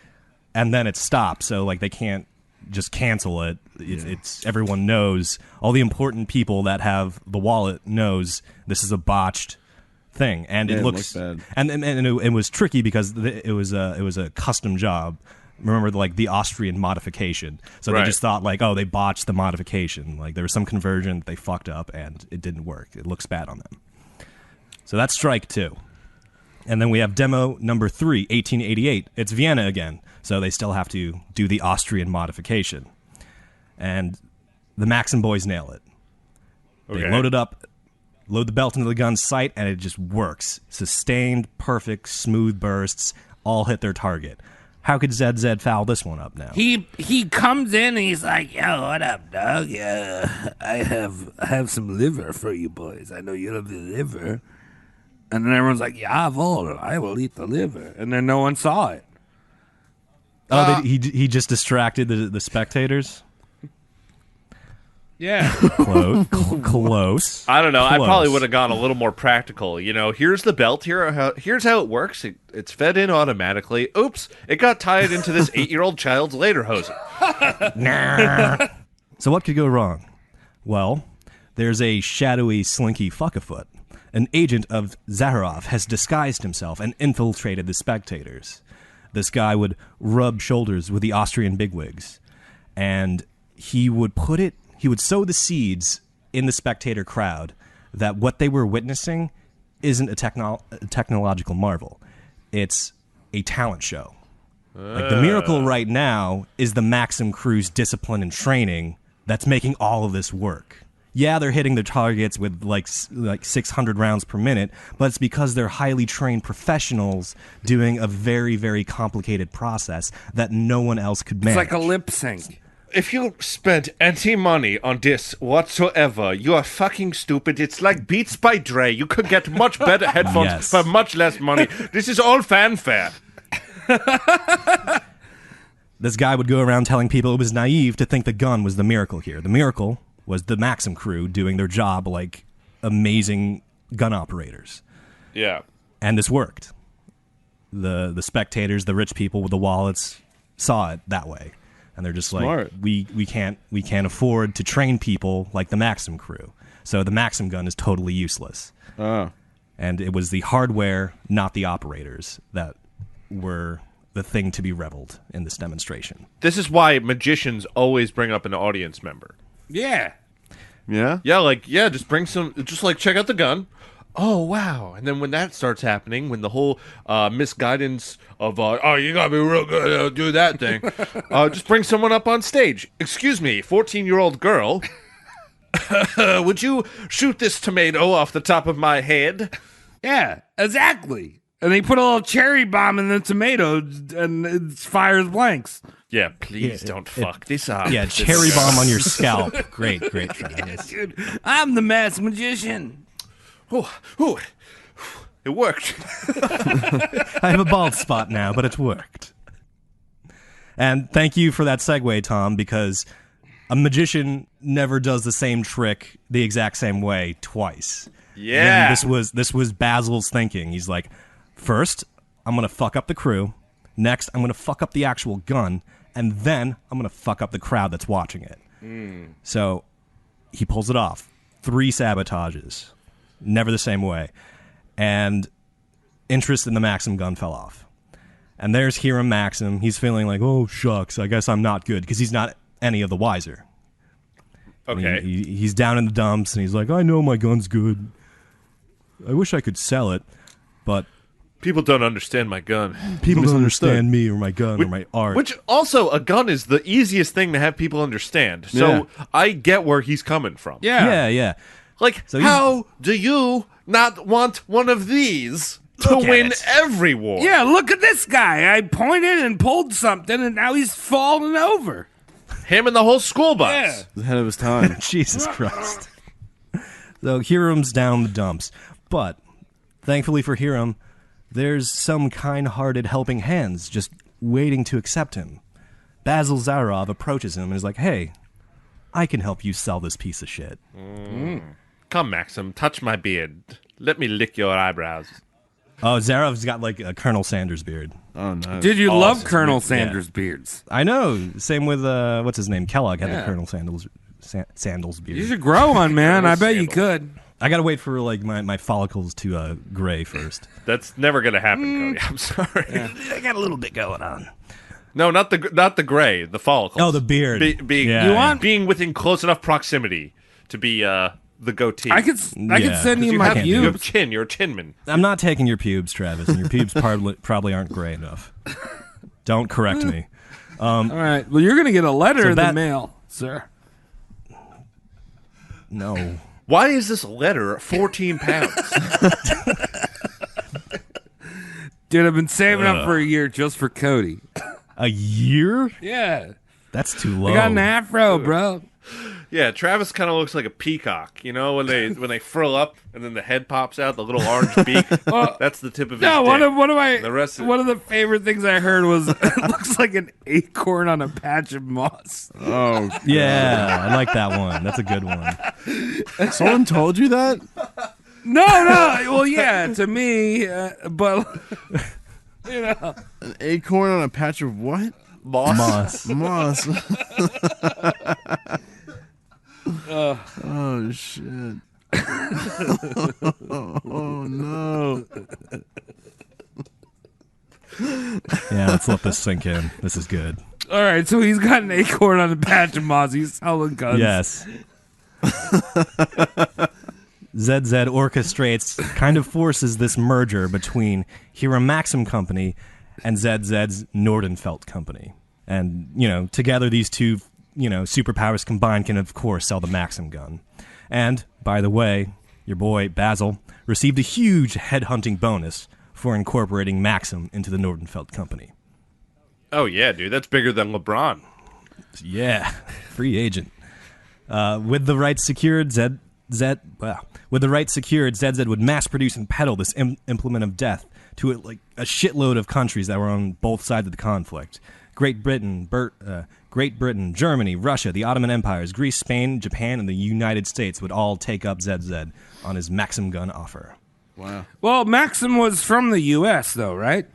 and then it stopped, so they can't just cancel it. It's everyone knows. All the important people that have the wallet knows this is a botched thing, and it looks bad. And it was tricky because it was a custom job. Remember, the Austrian modification. So Right. they just thought they botched the modification. There was some conversion that they fucked up, and it didn't work. It looks bad on them. So that's strike 2. And then we have demo number 3, 1888. It's Vienna again, so they still have to do the Austrian modification. And the Maxim boys nail it. They Okay. load it up, load the belt into the gun's sight, and it just works. Sustained, perfect, smooth bursts, all hit their target. How could ZZ foul this one up now? He comes in and he's like, "Yo, what up, dog? Yeah, I have some liver for you boys. I know you love the liver." And then everyone's like, "Jawohl, I will eat the liver." And then no one saw it. He just distracted the spectators? Yeah. Close. I don't know. I probably Close. would have gone a little more practical. Here's the belt. Here's how it works. It's fed in automatically. Oops, it got tied into this 8-year-old child's lederhosen. So what could go wrong? Well, there's a shadowy, slinky fuckafoot. An agent of Zaharoff has disguised himself and infiltrated the spectators. This guy would rub shoulders with the Austrian bigwigs, and he would sow the seeds in the spectator crowd that what they were witnessing isn't a technological marvel. It's a talent show. The miracle right now is the Maxim crew's discipline and training that's making all of this work. Yeah, they're hitting their targets with like 600 rounds per minute, but it's because they're highly trained professionals doing a very, very complicated process that no one else could manage. It's like a lip sync. If you spent any money on this whatsoever, you are fucking stupid. It's like Beats by Dre. You could get much better headphones Yes. for much less money. This is all fanfare. This guy would go around telling people it was naive to think the gun was the miracle here. The miracle was the Maxim crew doing their job like amazing gun operators. Yeah. And this worked. The spectators, the rich people with the wallets saw it that way. And they're just Smart. like, we can't afford to train people like the Maxim crew. So the Maxim gun is totally useless. Oh. And it was the hardware, not the operators, that were the thing to be reveled in this demonstration. This is why magicians always bring up an audience member. Yeah. Yeah? Yeah, just bring some, check out the gun. Oh, wow. And then when that starts happening, when the whole misguidance of, you gotta be real good, do that thing, just bring someone up on stage. Excuse me, 14-year-old girl, would you shoot this tomato off the top of my head? Yeah, exactly. And they put a little cherry bomb in the tomato and it fires blanks. Yeah, please don't fuck this up. Yeah, cherry bomb on your scalp. Great, Travis. Dude, I'm the masked magician. Ooh, it worked. I have a bald spot now, but it's worked. And thank you for that segue, Tom, because a magician never does the same trick the exact same way twice. Yeah. And this was Basil's thinking. He's like, first, I'm going to fuck up the crew. Next, I'm going to fuck up the actual gun. And then I'm going to fuck up the crowd that's watching it. So he pulls it off. 3 sabotages. Never the same way. And interest in the Maxim gun fell off. And there's Hiram Maxim. He's feeling like, oh, shucks, I guess I'm not good, because he's not any of the wiser. Okay. I mean, he's down in the dumps, and he's like, I know my gun's good. I wish I could sell it, but People don't understand my gun. People don't understand me or my gun or my art. Which also, a gun is the easiest thing to have people understand. So I get where he's coming from. yeah. Like, So he's- how do you not want one of these to Look at win it. every war? Yeah, look at this guy. I pointed and pulled something, and now he's falling over. Him and the whole school bus. Yeah. He's ahead of his time. Jesus Christ. So Hiram's down the dumps. But thankfully for Hiram, there's some kind-hearted helping hands just waiting to accept him. Basil Zaharoff approaches him and is like, hey, I can help you sell this piece of shit. Come, Maxim, touch my beard. Let me lick your eyebrows. Oh, Zaharoff's got like a Colonel Sanders beard. Oh, no. Dude, you Awesome. love Colonel Sanders beards. I know. Same with, what's his name? Kellogg had Yeah. the Colonel Sandals beard. You should grow one, man. I bet you Sandals. could. I gotta wait for like my follicles to gray first. That's never going to happen, Cody. I'm sorry. I got a little bit going on. No, not the gray, the follicles. Oh, the beard. Being Yeah. You want- being within close enough proximity to be the goatee. I could send you You my have, you have pubes. chin. You're a chinman. I'm not taking your pubes, Travis, and your pubes probably aren't gray enough. Don't correct me. All right. Well, you're going to get a letter So in the that- mail, sir. No. Why is this letter 14 pounds? Dude, I've been saving up for a year just for Cody. A year? Yeah. That's too low. I got an afro, bro. Yeah, Travis kind of looks like a peacock. You know, when they frill up and then the head pops out, the little orange beak. That's the tip of his No, dick. one of the favorite things I heard was it looks like an acorn on a patch of moss. Oh, Yeah, I like that one. That's a good one. someone told you that? No. Well, yeah, to me, but you know, An acorn on a patch of what? Moss. Moss. Oh, shit. Oh, no. Yeah, let's let this sink in. This is good. all right. So he's got an acorn on a patch of moss. He's selling guns. Yes. ZZ orchestrates, kind of forces this merger between Hiram Maxim Company and ZZ's Nordenfelt Company. And, together these two, superpowers combined can, of course, sell the Maxim gun. And, by the way, your boy, Basil, received a huge headhunting bonus for incorporating Maxim into the Nordenfelt Company. Oh, yeah, dude. That's bigger than LeBron. Yeah, free agent. With the rights secured, ZZ would mass produce and peddle this implement of death to a shitload of countries that were on both sides of the conflict. Great Britain, Germany, Russia, the Ottoman Empires, Greece, Spain, Japan, and the United States would all take up ZZ on his Maxim gun offer. Wow. Well, Maxim was from the U.S., though, right?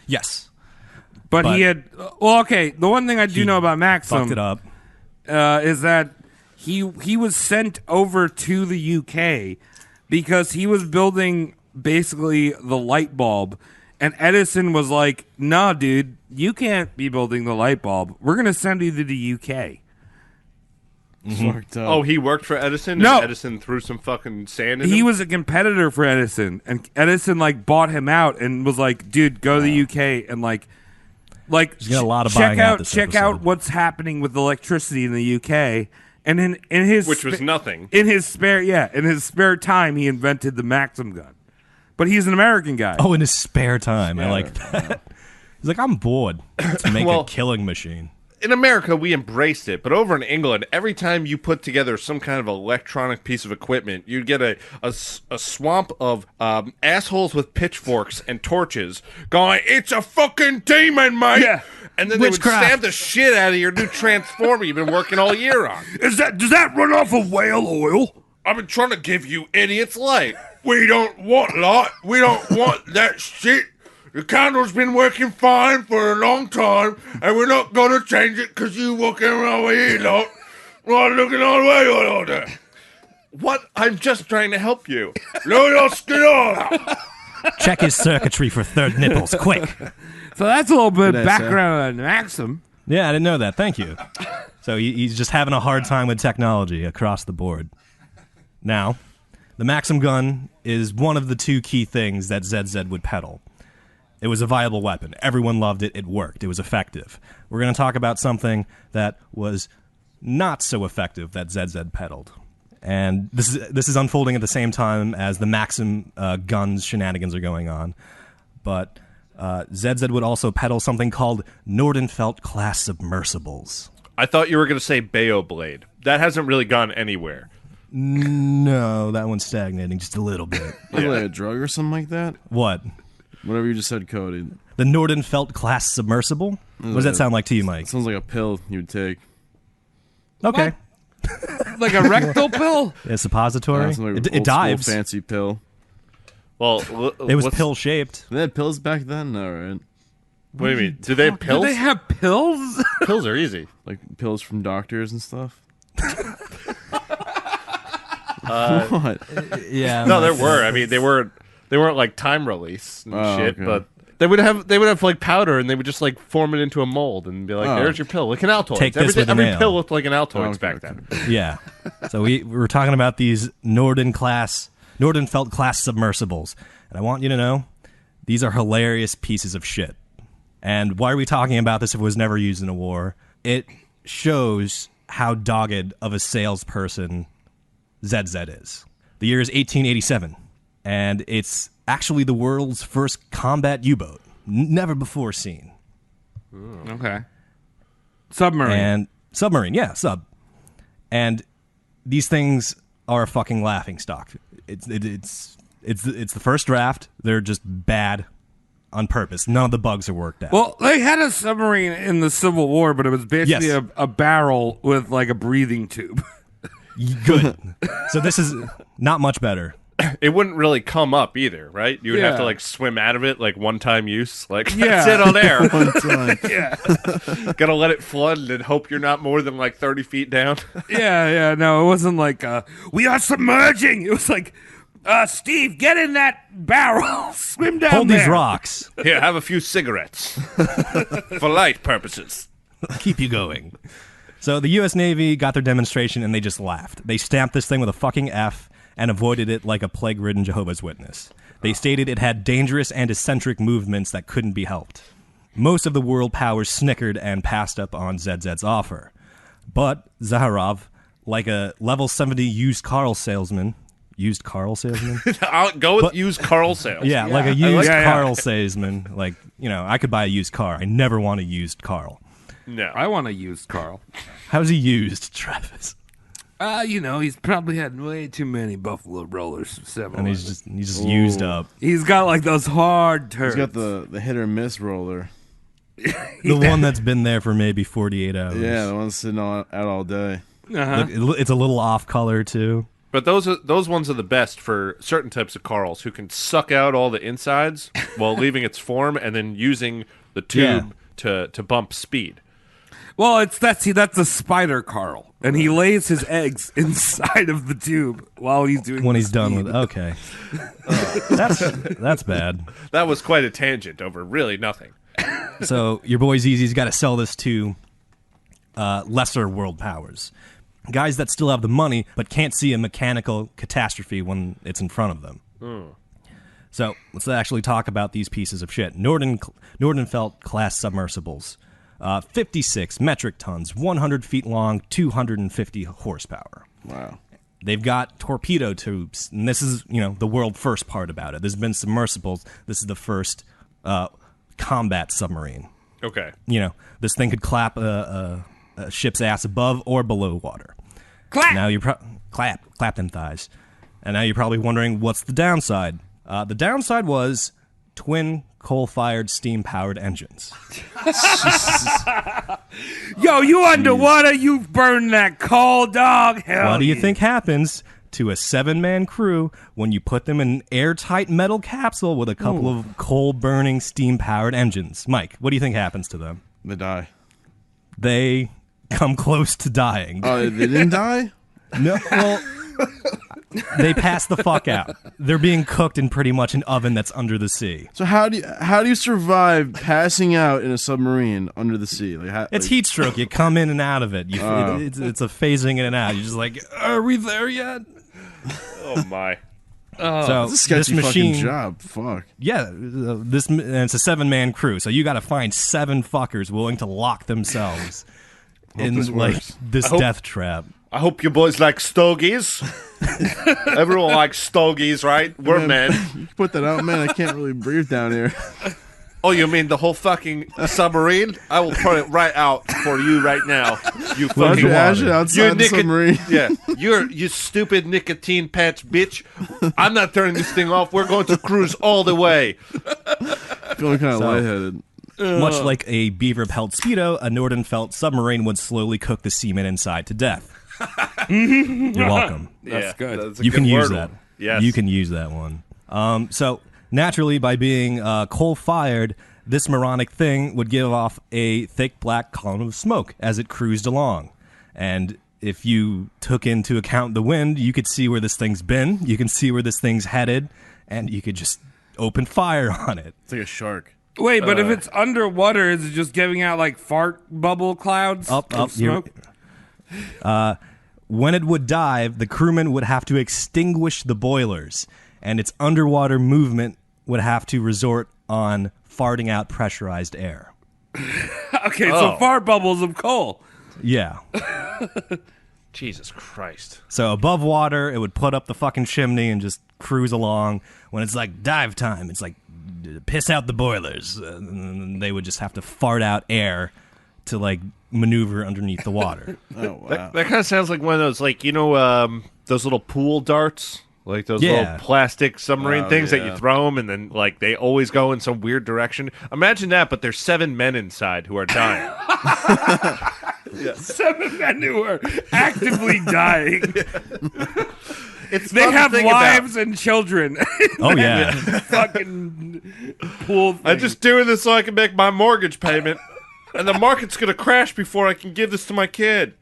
Yes. But he had. Well, okay. The one thing I do know about Maxim Fucked it up. is that he was sent over to the UK because he was building basically the light bulb, and Edison was like, "Nah, dude, you can't be building the light bulb. We're gonna send you to the UK." Fucked up. Oh, he worked for Edison? No. And Edison threw some fucking sand in He him? was a competitor for Edison, and Edison bought him out and was like, "Dude, go to the UK and There's got a lot of check buying out out this check out episode. what's happening with electricity in the UK." And in his Which was nothing. in his spare time, he invented the Maxim gun. But he's an American guy. Oh, in his spare time. I like that. He's like, I'm bored. Let's make Well- a killing machine. In America, we embraced it, but over in England, every time you put together some kind of electronic piece of equipment, you'd get a swamp of assholes with pitchforks and torches going, "It's a fucking demon, mate!" Yeah. And then they would Witchcraft. stab the shit out of your new transformer you've been working all year on. does that run off of whale oil? I've been trying to give you idiots light. We don't want light. We don't want that shit. The candle's been working fine for a long time, and we're not going to change it because you walking around with here, lot. Right, looking all the way all there. What? I'm just trying to help you. Lower your skin out. Check his circuitry for third nipples, quick. So that's a little bit of Good answer. background on Maxim. Yeah, I didn't know that. Thank you. So he's just having a hard time with technology across the board. Now, The Maxim gun is one of the two key things that ZZ would peddle. It was a viable weapon. Everyone loved it. It worked. It was effective. We're going to talk about something that was not so effective that ZZ peddled. And this is unfolding at the same time as the Maxim guns shenanigans are going on. But ZZ would also peddle something called Nordenfeldt-class submersibles. I thought you were going to say Bayo Blade. That hasn't really gone anywhere. No, that one's stagnating just a little bit. Like a drug or something like that? What? Whatever you just said, Cody. The Nordenfeldt-class submersible? What does that sound like to you, Mike? It sounds like a pill you'd take. Okay. Like a rectal pill? A suppository? Sounds like It dives. Fancy pill. Well, It was pill-shaped. They had pills back then? No, right? What do you mean? Do they have pills? Do they have pills? Pills are easy. Like pills from doctors and stuff? What? Yeah. No, there were. I mean, they weren't like time release and shit, okay. but they would have like powder, and they would just like form it into a mold and be like, "There's your pill," like an Altoids. Take this with an every ale. pill looked like an Altoids Okay, back okay. then. Yeah. So we were talking about these Nordenfeldt-class submersibles. And I want you to know, these are hilarious pieces of shit. And why are we talking about this if it was never used in a war? It shows how dogged of a salesperson ZZ is. The year is 1887, and it's actually the world's first combat U-boat, never before seen. Okay. Submarine. Sub. And these things are a fucking laughingstock. It's the first draft. They're just bad on purpose. None of the bugs are worked out. Well, they had a submarine in the Civil War, but it was basically Yes. a barrel with like a breathing tube. Good. So this is not much better. It wouldn't really come up either, right? You would have Yeah. to like swim out of it, like one-time use. Like Yeah. that's it on air. One time. Yeah. Gotta let it flood and hope you're not more than like 30 feet down. Yeah. No, it wasn't like, we are submerging. It was like, Steve, get in that barrel. Swim down Hold there. these rocks. Here, have a few cigarettes for light purposes. Keep you going. So the U.S. Navy got their demonstration and they just laughed. They stamped this thing with a fucking F and avoided it like a plague-ridden Jehovah's Witness. They stated it had dangerous and eccentric movements that couldn't be helped. Most of the world powers snickered and passed up on ZZ's offer. But Zaharoff, like a level 70 used car salesman? I'll go with used Carl sales. Yeah, like a used Yeah. car salesman. Like, I could buy a used car. I never want a used Carl. No. I want to use Carl. How's he used, Travis? He's probably had way too many Buffalo Rollers. And he's just used up. He's got like those hard turds. He's got the hit or miss roller. The one that's been there for maybe 48 hours. Yeah, the one sitting out all day. Uh-huh. Look, it's a little off color too. But those ones are the best for certain types of Carls who can suck out all the insides while leaving its form and then using the tube to bump speed. Well, that's a spider Carl, and he lays his eggs inside of the tube while he's doing. When the he's done speed. with okay, that's bad. That was quite a tangent over really nothing. So your boy ZZ's got to sell this to lesser world powers, guys that still have the money but can't see a mechanical catastrophe when it's in front of them. So let's actually talk about these pieces of shit. Nordenfeldt-class submersibles. 56 metric tons, 100 feet long, 250 horsepower. Wow. They've got torpedo tubes, and this is, the world first part about it. There's been submersibles. This is the first combat submarine. Okay. This thing could clap a ship's ass above or below water. Clap! Now you clap them thighs. And now you're probably wondering, what's the downside? The downside was twin coal-fired steam-powered engines. Yo, you underwater? You burn that coal, dog? Hell What do you yeah. think happens to a 7-man crew when you put them in an airtight metal capsule with a couple of coal-burning, steam-powered engines? Mike, what do you think happens to them? They die. They come close to dying. Oh, they didn't die? No, well, they pass the fuck out. They're being cooked in pretty much an oven that's under the sea. So how do you survive passing out in a submarine under the sea? It's heat stroke. You come in and out of it. It's a phasing in and out. You're just like, are we there yet? Oh Oh my. So It's a sketchy this machine, fucking job. Fuck. yeah, and it's a 7-man crew. So you got to find 7 fuckers willing to lock themselves this in like works. this death trap. I hope you boys like stogies. Everyone likes stogies, right? We're men. You put that out, man. I can't really breathe down here. Oh, you mean the whole fucking submarine? I will put it right out for you right now. You Where's fucking the Ash water? outside the submarine. Yeah, you stupid nicotine patch bitch. I'm not turning this thing off. We're going to cruise all the way. Feeling kind of So- lightheaded. Much like a beaver-pelt Speedo, a Nordenfelt submarine would slowly cook the seamen inside to death. You're welcome. That's good. That's a You good can use word. that. Yes. You can use that one. So naturally, by being coal-fired, this moronic thing would give off a thick black column of smoke as it cruised along. And if you took into account the wind, you could see where this thing's been, you can see where this thing's headed, and you could just open fire on it. It's like a shark. Wait, but if it's underwater, is it just giving out like fart bubble clouds Up, of you're- smoke? When it would dive, the crewman would have to extinguish the boilers, and its underwater movement would have to resort on farting out pressurized air. Okay, so fart bubbles of coal. Yeah. Jesus Christ. So above water, it would put up the fucking chimney and just cruise along. When it's like dive time, it's like piss out the boilers. And they would just have to fart out air to like maneuver underneath the water. Oh, wow. That kind of sounds like one of those, like, those little pool darts? Like those Yeah. little plastic submarine Oh, things that yeah. you throw them and then, like, they always go in some weird direction. Imagine that, but there's 7 men inside who are dying. 7 men who are actively dying. It's They fun to have think wives and children. Oh, yeah. Fucking pool thing. I'm just doing this so I can make my mortgage payment. And the market's going to crash before I can give this to my kid.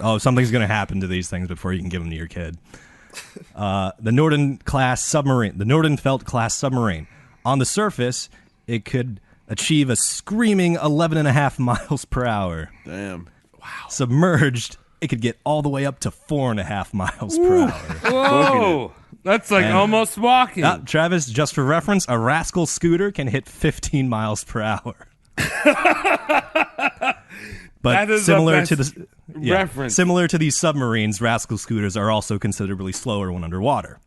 Oh, something's going to happen to these things before you can give them to your kid. The Nordenfelt class submarine. On the surface, it could achieve a screaming 11.5 miles per hour. Damn. Submerged, it could get all the way up to 4.5 miles per hour. Whoa. That's like And- almost walking. Travis, just for reference, a Rascal scooter can hit 15 miles per hour. But That is the similar best to the reference. similar to these submarines, Rascal scooters are also considerably slower when underwater.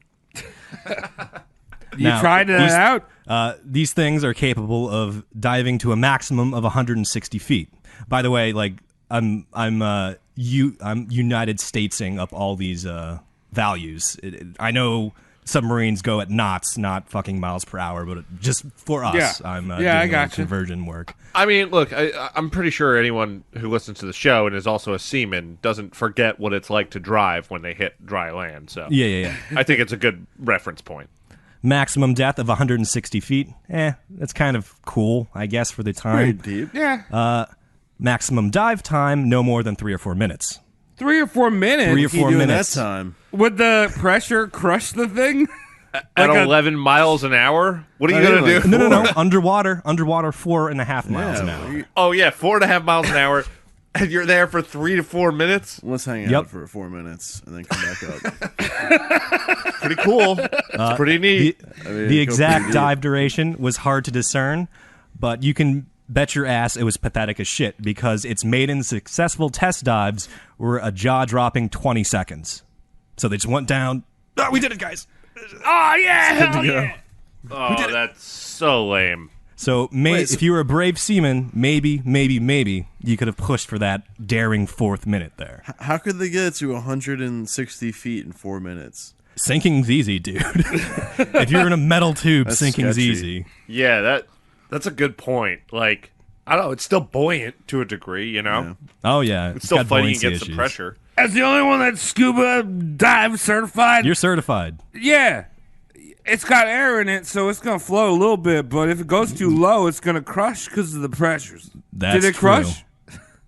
You tried that out? These things are capable of diving to a maximum of 160 feet. By the way, like I'm United Statesing up all these values. I know submarines go at knots, not fucking miles per hour, but just for us, Yeah. I'm Yeah, doing I a little gotcha. conversion work. I mean, look, I'm pretty sure anyone who listens to the show and is also a seaman doesn't forget what it's like to drive when they hit dry land. So Yeah. I think it's a good reference point. Maximum depth of 160 feet. That's kind of cool, I guess, for the Pretty time. deep. Yeah. Maximum dive time, no more than 3 or 4 minutes. 3 or 4 minutes. 3 or What are you 4 doing minutes. that time? Would the pressure crush the thing? At Like a- 11 miles an hour? What are you I going mean, to do? like- No. Underwater, 4.5 miles an hour. Oh, yeah, 4.5 miles an hour. And you're there for 3 to 4 minutes? Let's hang Yep. out for 4 minutes and then come back up. Pretty cool. It's pretty neat. I mean, The go exact pretty deep. dive duration was hard to discern, but you can bet your ass it was pathetic as shit because its maiden successful test dives were a jaw-dropping 20 seconds. So they just went down. Oh, we did it, guys. Oh, yeah. Hell yeah. Oh, that's so lame. So Wait, so- if you were a brave seaman, maybe you could have pushed for that daring 4th minute there. How could they get to 160 feet in 4 minutes? Sinking's easy, dude. If you're in a metal tube, That's sinking's sketchy. easy. Yeah, that's a good point. Like, I don't know, it's still buoyant to a degree, you know? Yeah. Oh, yeah. It's still got fighting buoyancy against the issues. pressure. As the only one that's scuba dive certified. You're certified. Yeah. It's got air in it, so it's going to flow a little bit, but if it goes too low, it's going to crush because of the pressures. That's Did it true. crush?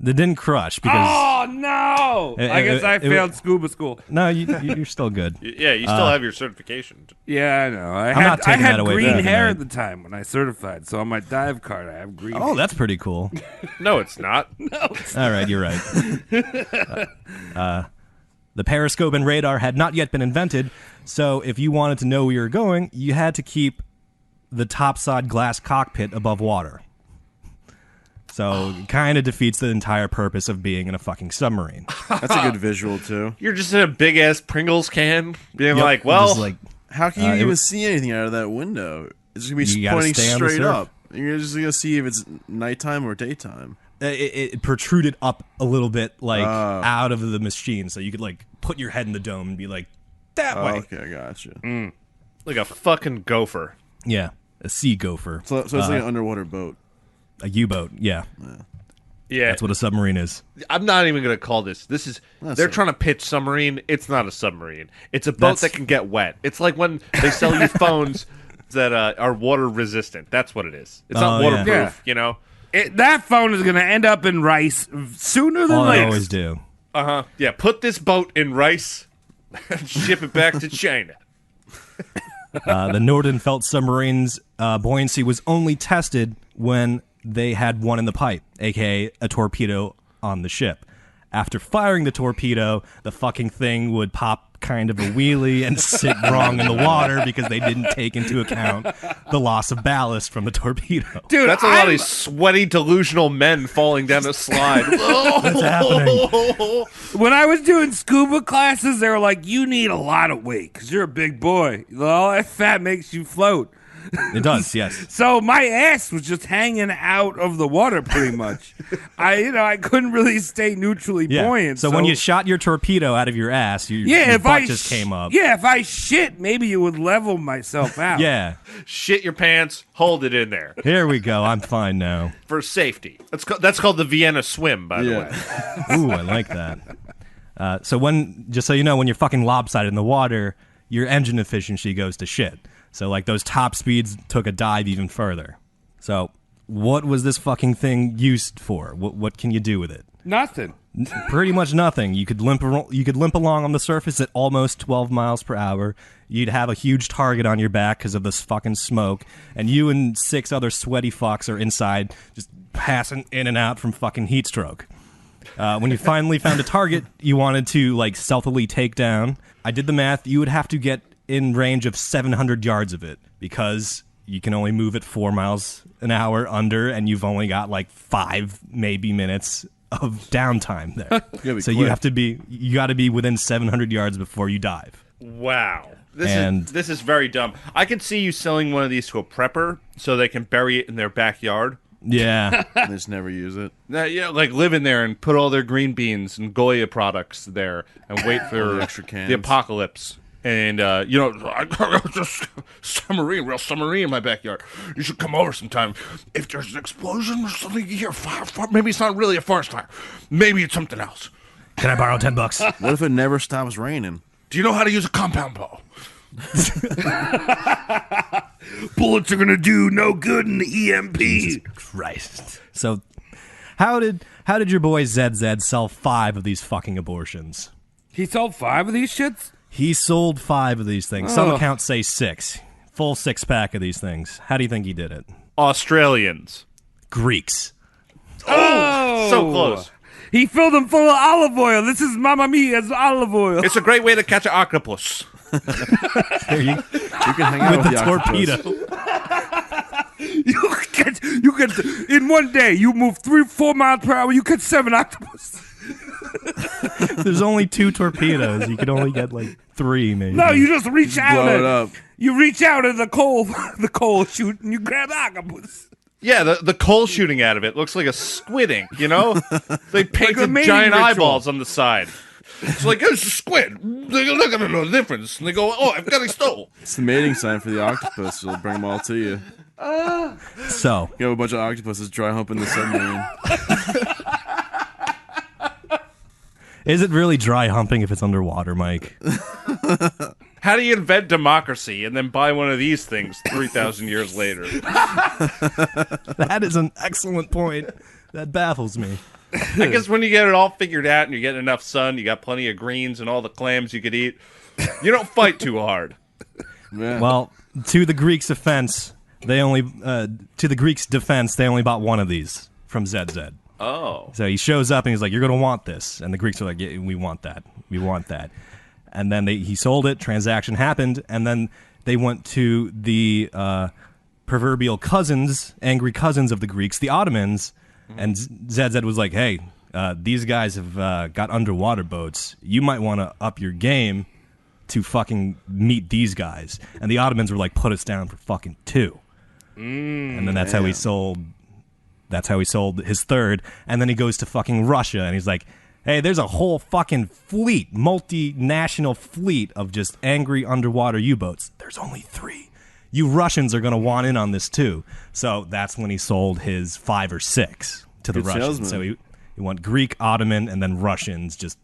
They didn't crush because... Oh, no. I guess I it- failed scuba school. No, you're still good. Yeah, you still have your certification. Yeah, I know. I not taking had that away green from you, hair man. at the time when I certified, so on my dive card I have green Oh, hair. that's pretty cool. No, it's not. All right, you're right. The The periscope and radar had not yet been invented, so if you wanted to know where you were going, you had to keep the topside glass cockpit above water. So it kind of defeats the entire purpose of being in a fucking submarine. That's a good visual too. You're just in a big ass Pringles can, being like, Just well, like, How can you even was- see anything out of that window? It's just gonna be You gotta pointing stay on the straight surf. up. You're just gonna see if it's nighttime or daytime. it protruded up a little bit, like out of the machine, so you could like put your head in the dome and be like that way. Okay, I gotcha. like a fucking gopher. Yeah, a sea gopher, So it's like an underwater boat. a U-boat. Yeah, Yeah, that's what a submarine is. I'm not even going to call this. This is they're trying to pitch submarine. It's not a submarine. It's a boat That's- that can get wet. It's like when they sell you phones that are water resistant. That's what it is. It's not Oh, yeah. waterproof. You know. That phone is going to end up in rice sooner than Oh, they later. always do. Yeah. Put this boat in rice and ship it back to China. The Nordenfelt submarine's buoyancy was only tested when they had one in the pipe, aka a torpedo on the ship. After firing the torpedo, the fucking thing would pop kind of a wheelie and sit wrong in the water because they didn't take into account the loss of ballast from the torpedo. Dude, That's a lot of sweaty, delusional men falling down a slide. What's happening? When I was doing scuba classes, they were like, you need a lot of weight because you're a big boy. All that fat makes you float. It does, yes. So my ass was just hanging out of the water pretty much. I couldn't really stay neutrally Yeah. buoyant. So when you shot your torpedo out of your ass, your if butt I just came up. Yeah, if I shit, maybe it would level myself out. Yeah. Shit your pants. Hold it in there Here we go. I'm fine now. for safety. That's called the Vienna swim, by the way. Ooh, I like that. Just so you know, when you're fucking lopsided in the water, your engine efficiency goes to shit. So, like, those top speeds took a dive even further. So, what was this fucking thing used for? What can you do with it? Nothing. Pretty much nothing. You could limp along on the surface at almost 12 miles per hour. You'd have a huge target on your back because of this fucking smoke, and you and 6 other sweaty fucks are inside, just passing in and out from fucking heat stroke. When you finally found a target you wanted to like stealthily take down, I did the math. You would have to get in range of 700 yards of it because you can only move at 4 miles an hour under, and you've only got like 5 maybe minutes of downtime there. So you got to be within 700 yards before you dive. Wow. And- This is very dumb. I could see you selling one of these to a prepper so they can bury it in their backyard. Yeah. They just never use it. Yeah, like live in there and put all their green beans and Goya products there and wait for the extra cans. the apocalypse. And, I got a real submarine in my backyard. You should come over sometime. If there's an explosion or something, you hear fire, maybe it's not really a forest fire. Maybe it's something else. Can I borrow $10? What if it never stops raining? Do you know how to use a compound bow? Bullets are going to do no good in the EMP. Christ. So, how did your boy ZZ sell 5 of these fucking abortions? He sold 5 of these shits? He sold 5 of these things. Some accounts say 6. Full 6-pack of these things. How do you think he did it? Australians. Greeks. Oh! So close. He filled them full of olive oil. This is Mamma Mia's olive oil. It's a great way to catch an octopus. There you You can hang out with with the octopus. torpedo. You could, in one day, you move 3-4 miles per hour, you catch 7 octopus. There's only 2 torpedoes. You could only get like 3 maybe. No, you just reach out blow it and up. you reach out at the coal chute and you grab the octopus. Yeah, the coal shooting out of it looks like a squid ink, you know? They painted mating giant ritual. eyeballs on the side. It's like, it's a squid. They go, look at the difference. And they go, oh, I've got a stole. It's the mating sign for the octopus. It'll bring them all to you. So, You have a bunch of octopuses dry humping the submarine. is it really dry humping if it's underwater, Mike? How do you invent democracy and then buy one of these things 3,000 years later? That is an excellent point. That baffles me. I guess when you get it all figured out and you get enough sun, you got plenty of greens and all the clams you could eat, you don't fight too hard. Yeah. Well, to the Greeks' defense, they only bought one of these from ZZ. Oh. So he shows up and he's like, "You're gonna want this," and the Greeks are like, "Yeah, we want that." We want that. And then he sold it. Transaction happened, and then they went to the proverbial cousins, angry cousins of the Greeks, the Ottomans, and ZZ was like, "Hey, these guys have got underwater boats. You might want to up your game to fucking meet these guys." And the Ottomans were like, "Put us down for fucking 2." And then that's how he sold. That's how he sold his third. And then he goes to fucking Russia, and he's like, "Hey, there's a whole fucking fleet, multinational fleet of just angry underwater U-boats. There's only 3. You Russians are going to want in on this too." So that's when he sold his 5 or 6 to the Good Russians. salesman. So he went Greek, Ottoman, and then Russians just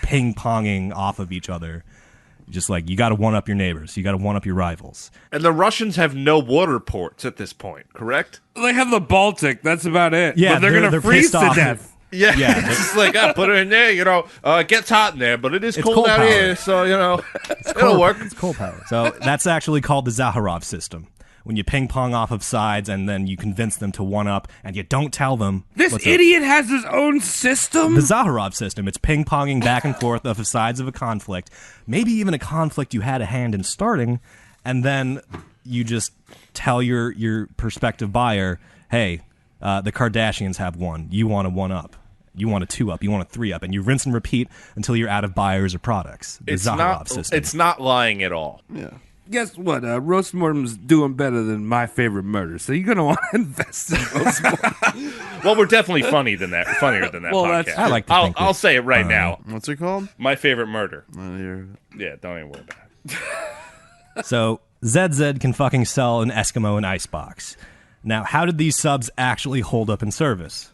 ping-ponging off of each other. Just like, you got to one-up your neighbors. You got to one-up your rivals. And the Russians have no water ports at this point, correct? They have the Baltic. That's about it. Yeah, but they're going to freeze pissed to off. death. Yeah, Yeah, it's just like, put it in there, it gets hot in there, but it is It's cold cold out power. here, so, it'll work. It's coal power. So that's actually called the Zaharoff system. When you ping pong off of sides and then you convince them to one up and you don't tell them. This what's up. idiot has his own system? The Zaharoff system. It's ping ponging back and forth off the sides of a conflict. Maybe even a conflict you had a hand in starting, and then you just tell your prospective buyer, "Hey, the Kardashians have one. You want a one up. You want a 2 up. You want a 3 up," and you rinse and repeat until you're out of buyers or products. The Zaharoff system. It's not lying at all. Yeah. Guess what? Roast Mortem's doing better than My Favorite Murder, so you're going to want to invest in Roast Mortem. Well, we're definitely funnier than that Well, podcast. that's I like to think I'll say it right now. What's it called? My Favorite Murder. I don't hear it. Yeah, don't even worry about it. So ZZ can fucking sell an Eskimo and icebox. Now, how did these subs actually hold up in service?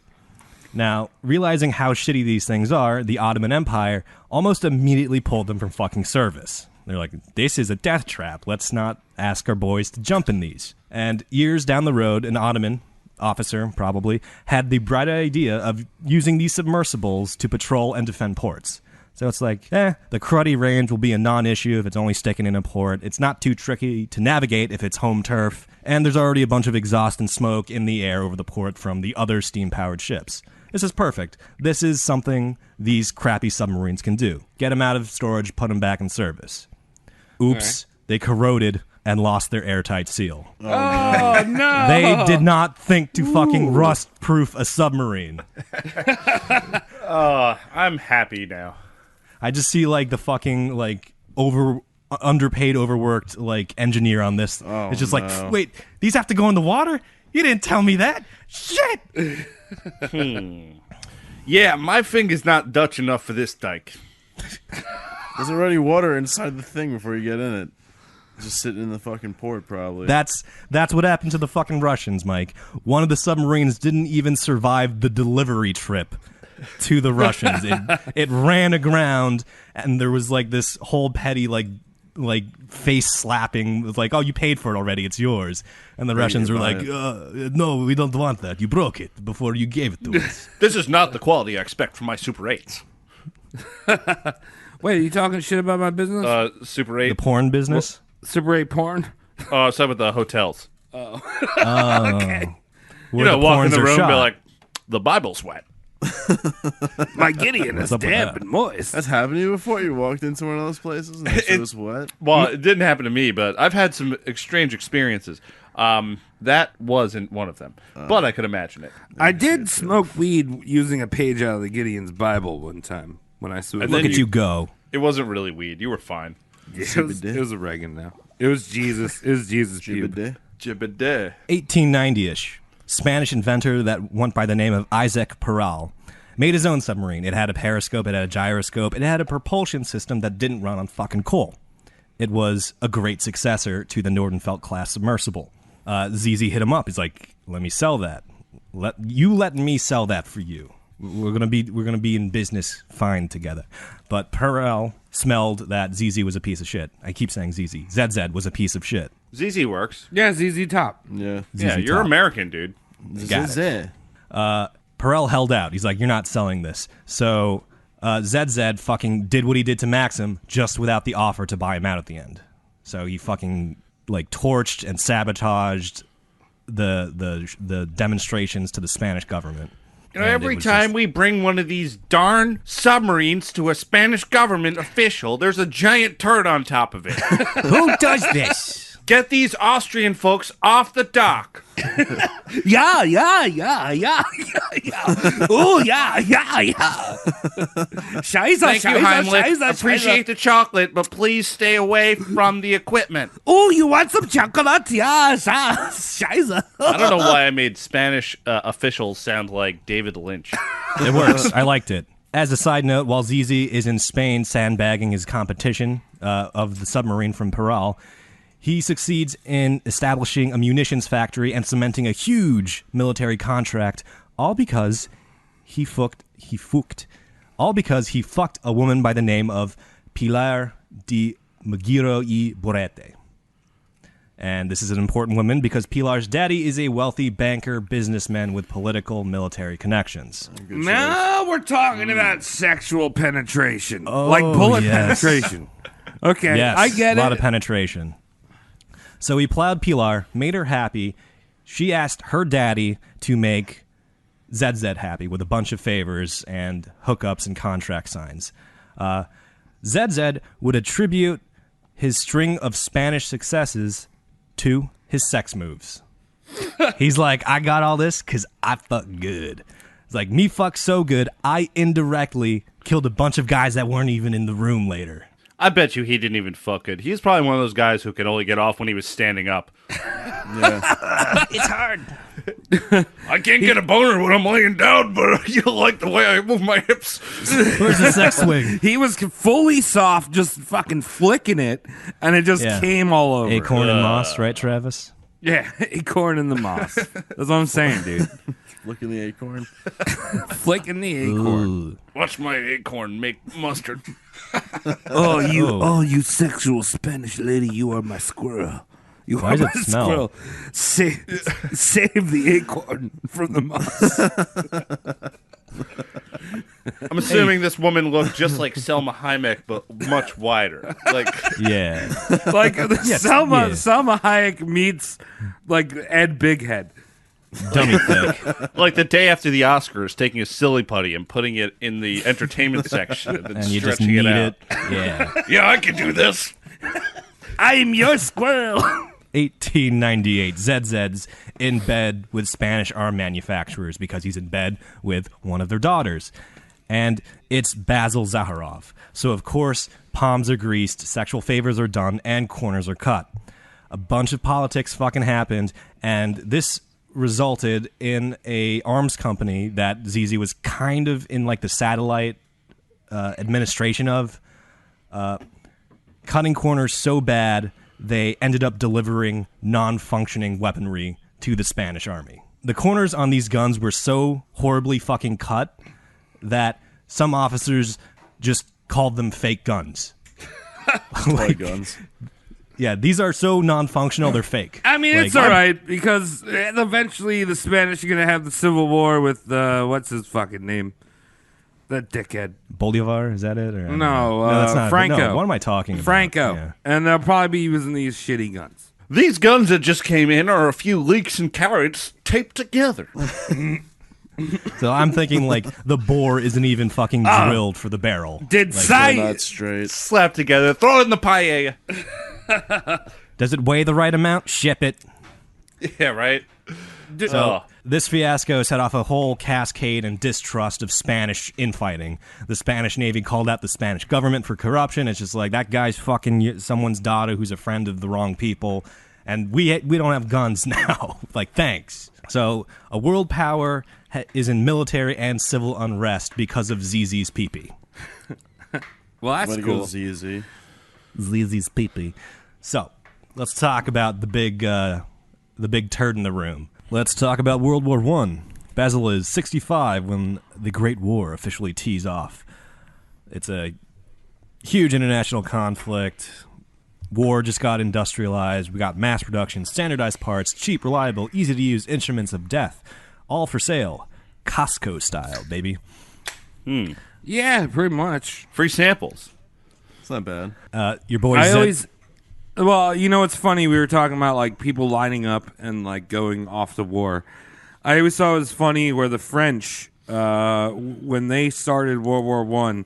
Now, realizing how shitty these things are, the Ottoman Empire almost immediately pulled them from fucking service. They're like, "This is a death trap. Let's not ask our boys to jump in these." And years down the road, an Ottoman officer, probably, had the bright idea of using these submersibles to patrol and defend ports. So it's like, the cruddy range will be a non-issue if it's only sticking in a port. It's not too tricky to navigate if it's home turf. And there's already a bunch of exhaust and smoke in the air over the port from the other steam-powered ships. This is perfect. This is something these crappy submarines can do. Get them out of storage, put them back in service. Oops, They corroded and lost their airtight seal. Oh, no. They did not think to fucking rust-proof a submarine. I'm happy now. I just see like the fucking like underpaid, overworked like engineer on this. It's just like, wait, these have to go in the water? You didn't tell me that. Shit. Yeah, my finger's not Dutch enough for this dike. There's already water inside the thing before you get in it. Just sitting in the fucking port, probably. That's what happened to the fucking Russians, Mike. One of the submarines didn't even survive the delivery trip to the Russians. It ran aground, and there was like this whole petty like face slapping. It was like, "Oh, you paid for it already. It's yours." And the Russians were like, "No, we don't want that. You broke it before you gave it to us." This is not the quality I expect from my Super 8s. Wait, are you talking shit about my business? Super 8. The porn business. Super 8 porn? So with the hotels. Okay. You know, the walk in porns the are room and be shot. like, the Bible's wet. My Gideon is up with damp that? and moist. That's happened to you before? You walked into one of those places and it was wet? Well, it didn't happen to me, but I've had some strange experiences. That wasn't one of them, but I could imagine it. I did smoke weed using a page out of the Gideon's Bible one time when I switched. Look at you go. It wasn't really weed. You were fine. It was oregano. It was Jesus. It was Jesus' pube. Jibba-day. Jibba-day. 1890-ish. Spanish inventor that went by the name of Isaac Peral made his own submarine. It had a periscope, it had a gyroscope, it had a propulsion system that didn't run on fucking coal. It was a great successor to the Nordenfeldt class submersible. ZZ hit him up. He's like, "Let me sell that. Let me sell that for you. We're gonna be in business fine together." But Peral smelled that ZZ was a piece of shit. I keep saying ZZ. ZZ was a piece of shit. ZZ works. Yeah, ZZ Top. Yeah. Yeah, ZZ you're Top. American, dude. Got it. Perel held out. He's like, "You're not selling this." So ZZ fucking did what he did to Maxim, just without the offer to buy him out at the end. So he fucking like torched and sabotaged the demonstrations to the Spanish government. And it Every was time just- we bring one of these darn submarines to a Spanish government official, there's a giant turd on top of it. Who does this? Get these Austrian folks off the dock. Yeah. Oh, yeah. Scheiße, Thank you, Heimlich. Scheiße. Appreciate the chocolate, but please stay away from the equipment. Oh, you want some chocolate? Yeah, Scheiße. I don't know why I made Spanish officials sound like David Lynch. It works. I liked it. As a side note, while Zizi is in Spain sandbagging his competition of the submarine from Peral, he succeeds in establishing a munitions factory and cementing a huge military contract, all because he fucked a woman by the name of Pilar de Magiro y Borete. And this is an important woman because Pilar's daddy is a wealthy banker, businessman with political military connections. Now we're talking about sexual penetration. Like bullet yes. penetration. Okay, Yes, I get a lot it. of penetration. So he plowed Pilar, made her happy. She asked her daddy to make ZZ happy with a bunch of favors and hookups and contract signs. ZZ would attribute his string of Spanish successes to his sex moves. He's like, I got all this because I fuck good. It's like, me fuck so good, I indirectly killed a bunch of guys that weren't even in the room later. I bet you he didn't even fuck it. He's probably one of those guys who could only get off when he was standing up. Yeah. It's hard. I can't get a boner when I'm laying down, but you like the way I move my hips. Where's the sex swing? He was fully soft, just fucking flicking it, and it just Yeah. came all over. Acorn and moss, right, Travis? Yeah, acorn in the moss. That's what I'm saying, dude. Look in the acorn. Flicking the acorn. Watch my acorn make mustard. Oh, you sexual Spanish lady, you are my squirrel. You Why are does it my smell? squirrel. Save the acorn from the moss. I'm assuming this woman looked just like Selma Hayek, but much wider. Like, Yeah. Like Selma yeah. Hayek meets like Ed Bighead. Dummy thick. like the day after the Oscars, taking a silly putty and putting it in the entertainment section and then And you just stretching need it out. it. Yeah. Yeah, I can do this. I'm your squirrel. 1898. ZZ's in bed with Spanish arm manufacturers because he's in bed with one of their daughters. And it's Basil Zaharoff. So, of course, palms are greased, sexual favors are done, and corners are cut. A bunch of politics fucking happened, and this resulted in a arms company that ZZ was kind of in like the satellite administration of, cutting corners so bad they ended up delivering non-functioning weaponry to the Spanish army. The corners on these guns were so horribly fucking cut that some officers just called them fake guns. Toy guns. Yeah, these are so non-functional, they're fake. I mean, Like, it's all right because eventually the Spanish are going to have the Civil War with, what's his fucking name? That dickhead. Bolivar, is that it? Or, No, that's not. Franco. No, what am I talking about? Franco. Yeah. And they'll probably be using these shitty guns. These guns that just came in are a few leeks and carrots taped together. So I'm thinking like the bore isn't even fucking drilled for the barrel. Did Like, They're Cy... not straight. Slapped together. Throw it in the paella. does it weigh the right amount? Ship it. Yeah, right? So this fiasco set off a whole cascade and distrust of Spanish infighting. The Spanish Navy called out the Spanish government for corruption. It's just like, that guy's fucking someone's daughter who's a friend of the wrong people, and we don't have guns now. Like, thanks. So a world power is in military and civil unrest because of ZZ's pee-pee. Well, that's Way to cool. go, ZZ. ZZ's pee-pee. So let's talk about the big turd in the room. Let's talk about World War I. Basil is 65 when the Great War officially tees off. It's a huge international conflict. War just got industrialized. We got mass production, standardized parts, cheap, reliable, easy-to-use instruments of death. All for sale. Costco style, baby. Yeah, pretty much. Free samples. It's not bad. Your boy I Zed- always... Well, you know, it's funny. We were talking about, like, people lining up and, like, going off to war. I always thought it was funny where the French when they started World War One,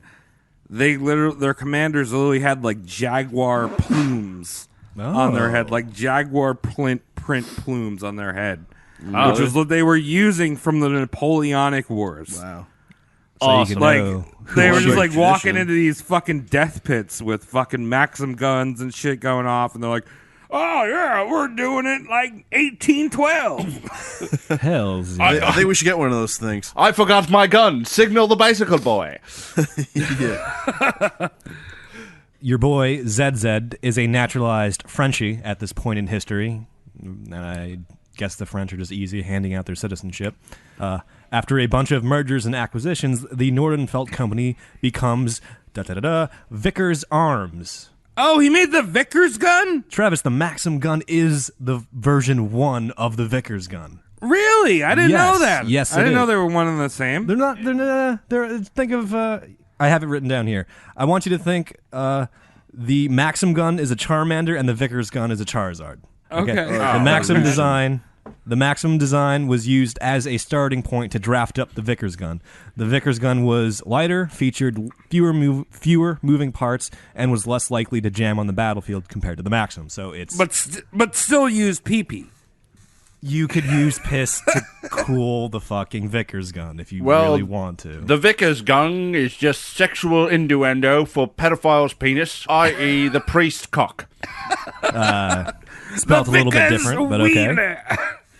their commanders literally had like jaguar plumes on their head, like jaguar print plumes on their head, which was what they were using from the Napoleonic Wars. Wow. Awesome. Like they were just Great like walking tradition. into these fucking death pits with fucking Maxim guns and shit going off, and they're like, "Oh yeah, we're doing it like 1812." Hells. I think we should get one of those things. I forgot my gun. Signal the bicycle boy. Yeah. Your boy ZZ is a naturalized Frenchie at this point in history, and I guess the French are just easy handing out their citizenship. After a bunch of mergers and acquisitions, the Nordenfelt Company becomes Vickers Arms. Oh, he made the Vickers gun? Travis, the Maxim gun is the version 1 of the Vickers gun. Really? I didn't Yes. know that. Yes, I didn't it know is. they were one and the same. They're not. Think of. I have it written down here. I want you to think. The Maxim gun is a Charmander, and the Vickers gun is a Charizard. Okay. The Maxim design. The Maxim design was used as a starting point to draft up the Vickers gun. The Vickers gun was lighter, featured fewer moving parts, and was less likely to jam on the battlefield compared to the Maxim. So it's But still use pee-pee. you could use piss to cool the fucking Vickers gun if you Well, really want to. The Vickers gun is just sexual innuendo for pedophile's penis, i.e. the priest cock. Spelled a little bit different, but okay.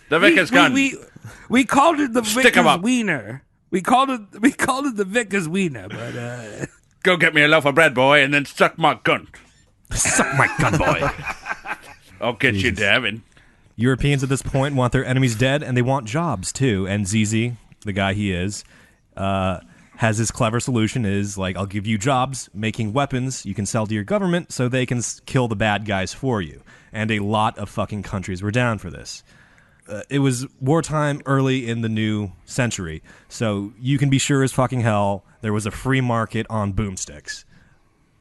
The Vickers gun. We called it the Stick 'em Vickers up. wiener. We called it the Vickers wiener, but Go get me a loaf of bread, boy, and then suck my gun. Suck my gun, boy. I'll get you, Davin. Europeans at this point want their enemies dead, and they want jobs too. And ZZ, the guy he is, has his clever solution: is like, I'll give you jobs making weapons you can sell to your government, so they can kill the bad guys for you. And a lot of fucking countries were down for this. It was wartime early in the new century, so you can be sure as fucking hell there was a free market on boomsticks.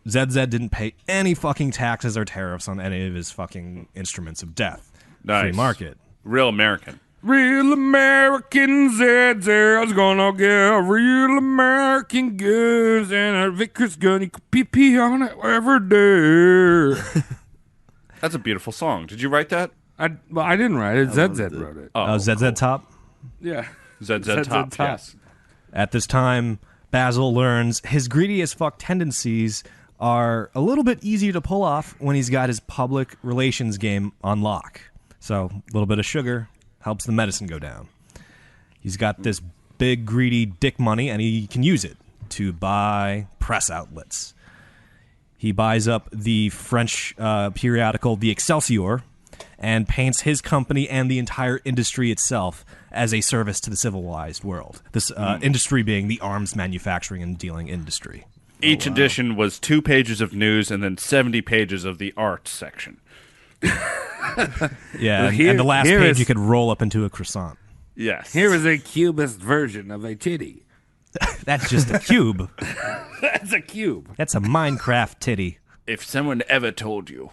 ZZ didn't pay any fucking taxes or tariffs on any of his fucking instruments of death. Nice. Free market. Real American. real American ZZ's gonna get a real American goods and a Vickers gun. You could pee on it every day. That's a beautiful song. Did you write that? I didn't write it. ZZ wrote it. Oh, ZZ Top. Yeah. ZZ Top. Yes. At this time, Basil learns his greedy as fuck tendencies are a little bit easier to pull off when he's got his public relations game on lock. So a little bit of sugar helps the medicine go down. He's got this big greedy dick money, and he can use it to buy press outlets. He buys up the French periodical The Excelsior and paints his company and the entire industry itself as a service to the civilized world. This industry being the arms manufacturing and dealing industry. Each edition was 2 pages of news and then 70 pages of the art section. Yeah, here- and the last here page is- you could roll up into a croissant. Yes. Here is a cubist version of a titty. That's just a cube. That's a cube. That's a Minecraft titty. If someone ever told you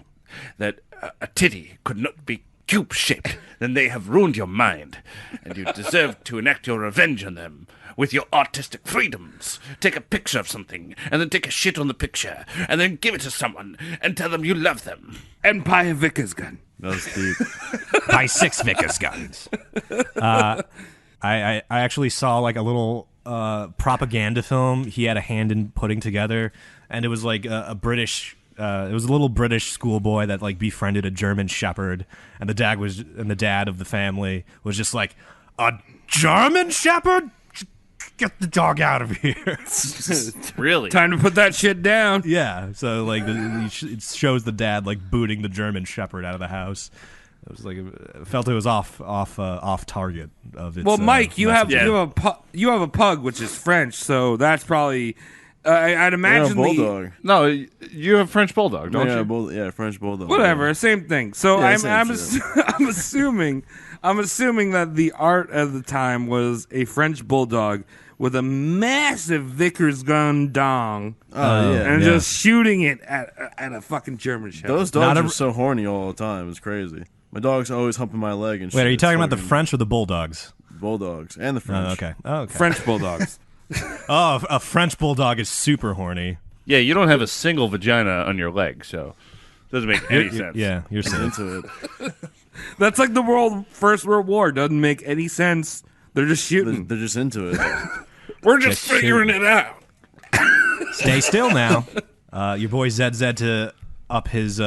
that a titty could not be cube-shaped, then they have ruined your mind, and you deserve to enact your revenge on them with your artistic freedoms. Take a picture of something, and then take a shit on the picture, and then give it to someone, and tell them you love them. And buy a Vickers gun. That was deep. Buy 6 Vickers guns. I actually saw like a little propaganda film he had a hand in putting together, and it was like a British. It was a little British schoolboy that like befriended a German shepherd, and the dad of the family was just like, a German shepherd? Get the dog out of here. Really? Time to put that shit down. Yeah, so like it shows the dad like booting the German shepherd out of the house. It was like I felt it was off target of its. Well, Mike, you have messaging. you have a pug, which is French, so that's probably. I'd imagine the bulldog. No, you have French Bulldog, don't you? Yeah, French bulldog. whatever, same thing. So Yeah, I'm same I'm assuming that the art of the time was a French bulldog with a massive Vickers gun dong, Oh yeah. and yeah. just shooting it at a fucking German shepherd. Those Not dogs a- are so horny all the time. It's crazy. My dog's always humping my leg and shit. Wait, are you It's talking about the fucking- French or the Bulldogs? bulldogs and the French. Okay. French bulldogs. Oh, a French bulldog is super horny. Yeah, you don't have a single vagina on your leg, so it doesn't make any sense. Yeah, you're safe. Into it. That's like the First World War. Doesn't make any sense. They're just shooting. They're just into it. We're just figuring it out. Stay still now. Your boy ZZ, to up his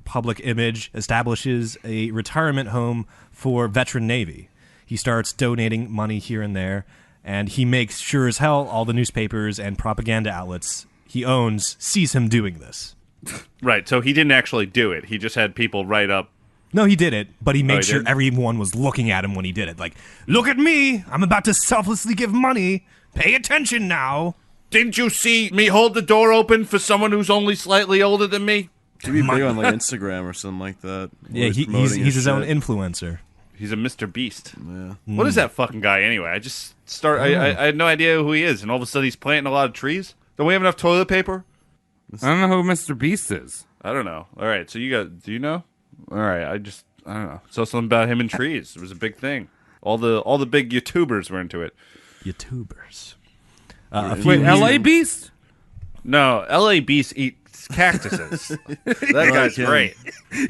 public image, establishes a retirement home for veteran Navy. He starts donating money here and there, and he makes sure as hell all the newspapers and propaganda outlets he owns sees him doing this. Right, so he didn't actually do it. He just had people write up. No, he did it, but he made he sure did? everyone was looking at him when he did it. Like, look at me! I'm about to selflessly give money. Pay attention now. Didn't you see me hold the door open for someone who's only slightly older than me? He'd be big on like Instagram or something like that. Yeah, he's promoting his own shit. influencer. He's a Mr. Beast. Yeah. What is that fucking guy anyway? I had no idea who he is, and all of a sudden he's planting a lot of trees. Don't we have enough toilet paper? I don't know who Mr. Beast is. I don't know. All right, so do you know? All right, I don't know. Saw something about him and trees. It was a big thing. All the big YouTubers were into it. YouTubers. Wait, L.A. Beast? No, L.A. Beast eats cactuses. That guy's him. great.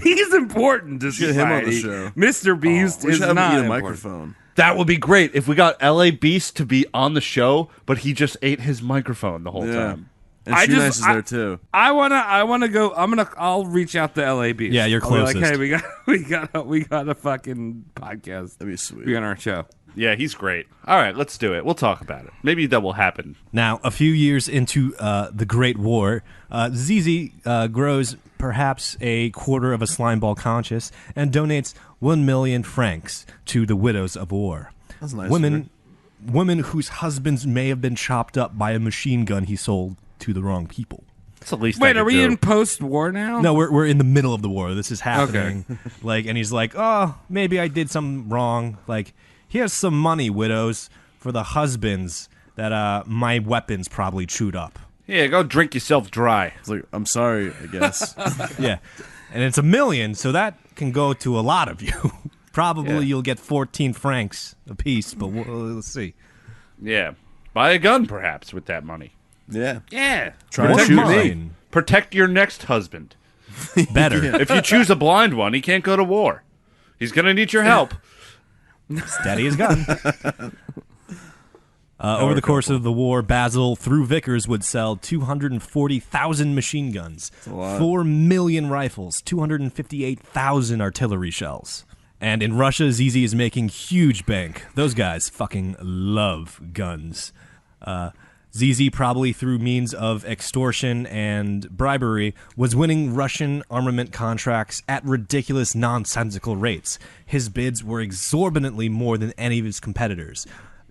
He's important to Get him on the society. show. Mr. Beast We is should have not him eat a important. microphone. That would be great if we got L.A. Beast to be on the show, but he just ate his microphone the whole Yeah. time. And I Shoe just- Nice is there too. I wanna go. I'll reach out to L.A. Beast. Yeah, you're I'll be like, closest. hey, we got a fucking podcast. That'd be sweet. Be on our show. Yeah, he's great. All right, let's do it. We'll talk about it. Maybe that will happen. Now, a few years into the Great War, ZZ grows perhaps a quarter of a slime ball conscious and donates 1 million francs to the widows of war. That's nice. Women whose husbands may have been chopped up by a machine gun he sold to the wrong people. That's the least. Wait, I are could we do. in post-war now? No, we're in the middle of the war. This is happening. Like, and he's like, oh, maybe I did something wrong. Like, here's some money, widows, for the husbands that my weapons probably chewed up. Yeah, go drink yourself dry. It's like, I'm sorry, I guess. Yeah, and it's 1 million, so that can go to a lot of you. Probably Yeah. you'll get 14 francs a piece, but we'll see. Yeah, buy a gun perhaps with that money. Yeah. Yeah. Try Or to shoot me. mine. Protect your next husband. Better. If you choose a blind one, he can't go to war. He's gonna need your help. Steady as gun. Over the course of the war, Basil, through Vickers, would sell 240,000 machine guns, a lot. 4 million rifles, 258,000 artillery shells. And in Russia, ZZ is making huge bank. Those guys fucking love guns. ZZ, probably through means of extortion and bribery, was winning Russian armament contracts at ridiculous, nonsensical rates. His bids were exorbitantly more than any of his competitors.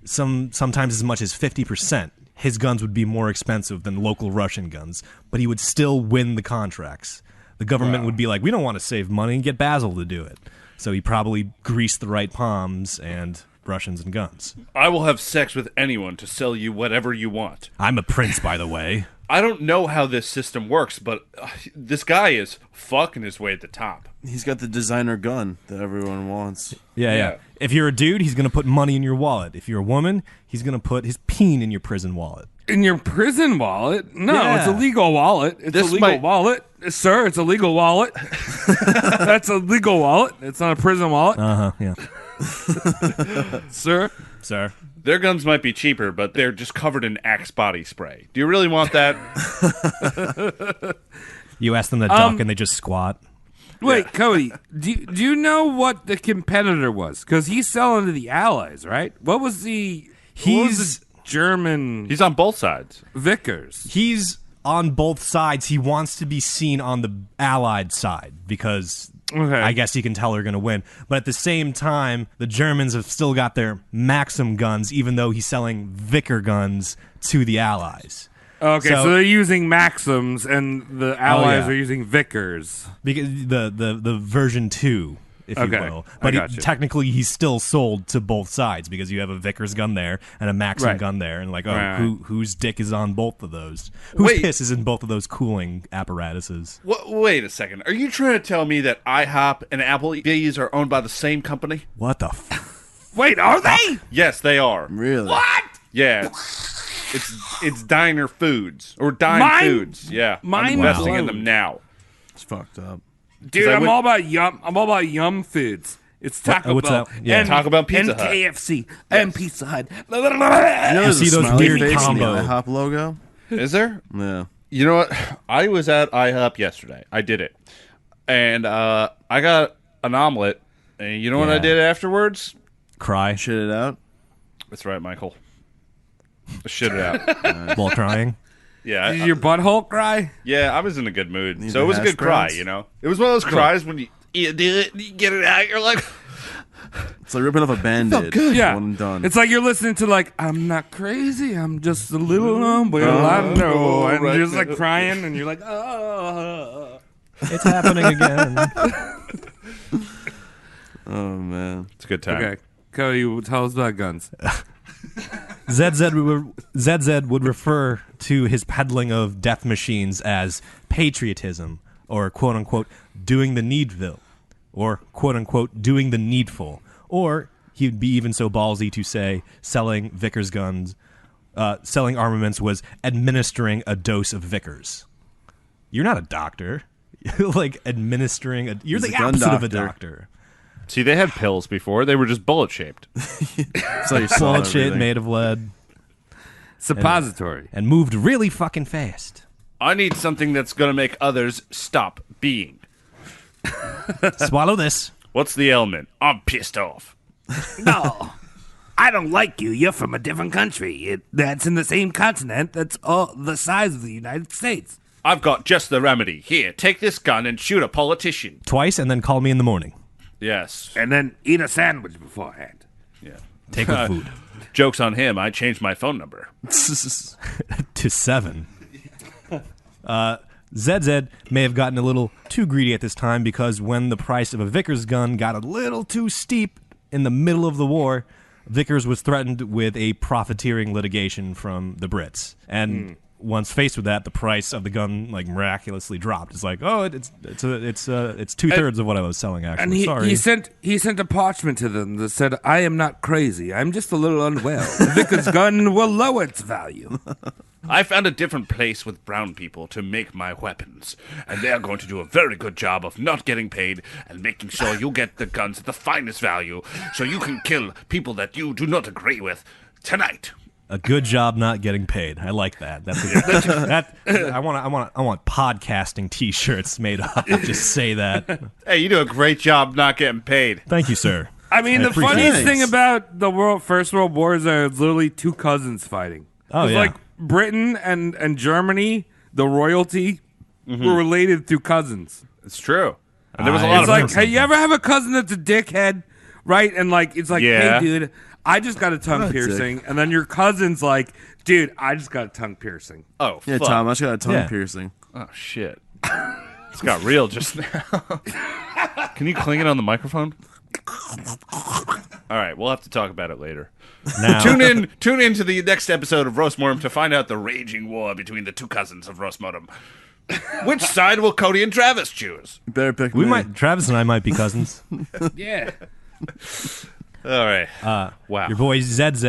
Sometimes as much as 50%. His guns would be more expensive than local Russian guns, but he would still win the contracts. The government would be like, we don't want to save money, and get Basil to do it. So he probably greased the right palms and Russians and guns. I will have sex with anyone to sell you whatever you want. I'm a prince, by the way. I don't know how this system works, but this guy is fucking his way at the top. He's got the designer gun that everyone wants. Yeah. If you're a dude, he's going to put money in your wallet. If you're a woman, he's going to put his peen in your prison wallet. In your prison wallet? No, Yeah. it's a legal wallet. It's This a legal might- wallet. Sir, it's a legal wallet. That's a legal wallet. It's not a prison wallet. Yeah. Sir. Sir. Their guns might be cheaper, but they're just covered in Axe body spray. Do you really want that? You ask them to duck and they just squat. Wait, Cody, do you know what the competitor was? Because he's selling to the Allies, right? What was the German He's on both sides. Vickers? He's on both sides. He wants to be seen on the Allied side because Okay. I guess he can tell they're going to win. But at the same time, the Germans have still got their Maxim guns, even though he's selling Vicker guns to the Allies. Okay, so they're using Maxims and the Allies yeah. are using Vickers. Because the version 2, if you Okay, will. I But got you. technically, he's still sold to both sides because you have a Vickers gun there and a Maxim Right. gun there. And like, Right. whose dick is on both of those? Whose Wait. piss is in both of those cooling apparatuses? Wait a second. Are you trying to tell me that IHOP and Applebee's are owned by the same company? What the Wait, are they? Yes, they are. Really? What? Yeah. It's Diner Foods or Dime Mine- Foods. Yeah. mine I'm investing in blows. them now. It's fucked up. Dude, I I'm would- all about yum. I'm all about yum foods. It's Taco what's Bell, that? Yeah. and Taco Bell, Pizza and Hut. KFC, and Pizza Hut. You know, there's see a those smiley weird face in the combo. IHOP logo. Is there? Yeah. You know what? I was at IHOP yesterday. I did it. And I got an omelet. And you know what I Yeah. did afterwards? Cry Shit it out. That's right, Michael. Shit it out. while crying. Yeah. Did your butthole cry? Yeah, I was in a good mood. Need So the it was a hash good cry, browns? you know? It was one of those cries when you do it, you get it out, you're like... It's like ripping off a band-aid. Yeah. One and done. It's like you're listening to like, I'm not crazy, I'm just a little well, I know. And right. you're just like crying and you're like, oh. It's happening again. Oh, man. It's a good time. Okay. Cody, tell us about guns. ZZ would refer to his peddling of death machines as patriotism, or quote unquote doing the needville, or quote unquote doing the needful, or he'd be even so ballsy to say selling Vickers guns, selling armaments was administering a dose of Vickers. You're not a doctor. Like administering you're He's the a gun opposite of a doctor. doctor. See, they had pills before. They were just bullet-shaped. It's like you saw Solid shit everything. made of lead Suppository. and moved really fucking fast. I need something that's going to make others stop being. Swallow this. What's the ailment? I'm pissed off. No, I don't like you. You're from a different country. That's in the same continent. That's all the size of the United States. I've got just the remedy. Here, take this gun and shoot a politician. Twice and then call me in the morning. Yes. And then eat a sandwich beforehand. Yeah. Take the food. Joke's on him. I changed my phone number. To 7. ZZ may have gotten a little too greedy at this time because when the price of a Vickers gun got a little too steep in the middle of the war, Vickers was threatened with a profiteering litigation from the Brits. And once faced with that, the price of the gun like miraculously dropped. It's like, oh, it's 2/3 of what I was selling. Actually, And sorry. he sent a parchment to them that said, "I am not crazy. I'm just a little unwell. Vickers gun will lower its value." I found a different place with brown people to make my weapons, and they're going to do a very good job of not getting paid and making sure you get the guns at the finest value so you can kill people that you do not agree with tonight. A good job not getting paid. I like that. I want podcasting T-shirts made up. Just say that. Hey, you do a great job not getting paid. Thank you, sir. I mean, the appreciate funniest it. thing about the First World War is that it's literally two cousins fighting. Oh, It's yeah. like Britain and Germany, the royalty, were related through cousins. It's true. And there was a Ah, lot It's of like, something. hey, you ever have a cousin that's a dickhead, right? And like, it's like, Yeah. hey, dude, I just got a tongue That's piercing, and then your cousin's like, dude, I just got a tongue piercing. Oh, Yeah, fuck. Tom, I just got a tongue Yeah. piercing. Oh, shit. It's got real just now. Can you cling it on the microphone? All right, we'll have to talk about it later. Now, Tune in to the next episode of Roast Mortem to find out the raging war between the two cousins of Roast Mortem. Which side will Cody and Travis choose? You better pick we me. might. Travis and I might be cousins. Yeah. All right. Wow. Your boy ZZ,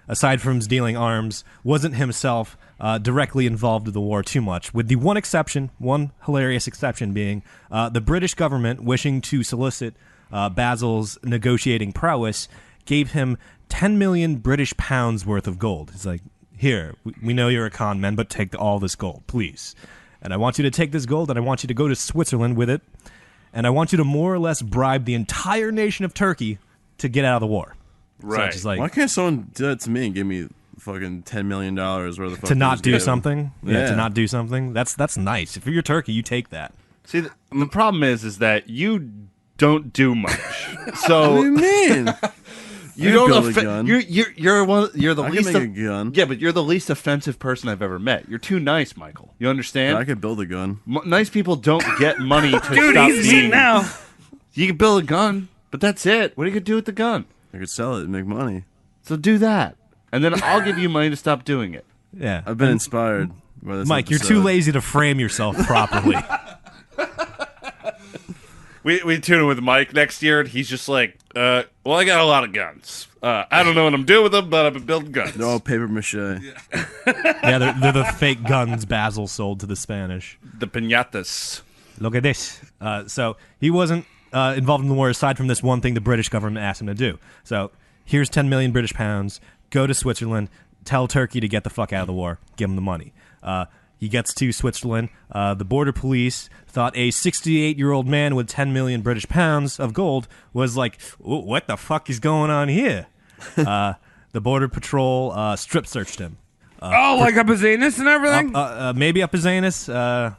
aside from stealing arms, wasn't himself directly involved in the war too much, with the one hilarious exception being the British government wishing to solicit Basil's negotiating prowess gave him 10 million British pounds worth of gold. It's like, here, we know you're a con man, but take all this gold, please. And I want you to take this gold, and I want you to go to Switzerland with it, and I want you to more or less bribe the entire nation of Turkey to get out of the war. So Right. it's just like, Why can't someone do that to me and give me fucking $10 million worth of to not do fucking- something. Yeah. To not do something. That's nice. If you're Turkey, you take that. See, the problem is that you don't do much. What do So you mean? you I don't can build a offe- gun. You're the I can least make a gun. Yeah, but you're the least offensive person I've ever met. You're too nice, Michael. You understand? I could build a gun. Nice people don't get money to Dude, stop he's being. mean now. You can build a gun, but that's it. What are you gonna do with the gun? I could sell it and make money. So do that, and then I'll give you money to stop doing it. Yeah. I've been inspired by this Mike, you're episode. too lazy to frame yourself properly. We tune in with Mike next year, and he's just like Well, I got a lot of guns. I don't know what I'm doing with them, but I've been building guns. They're all paper mache. Yeah, they're the fake guns Basil sold to the Spanish. The piñatas. Look at this. So he wasn't involved in the war aside from this one thing the British government asked him to do. So here's 10 million British pounds. Go to Switzerland. Tell Turkey to get the fuck out of the war. Give him the money. He gets to Switzerland. The border police thought a 68-year-old man with 10 million British pounds of gold was like, what the fuck is going on here? The border patrol strip searched him. Like up his anus and everything? Maybe up his anus. I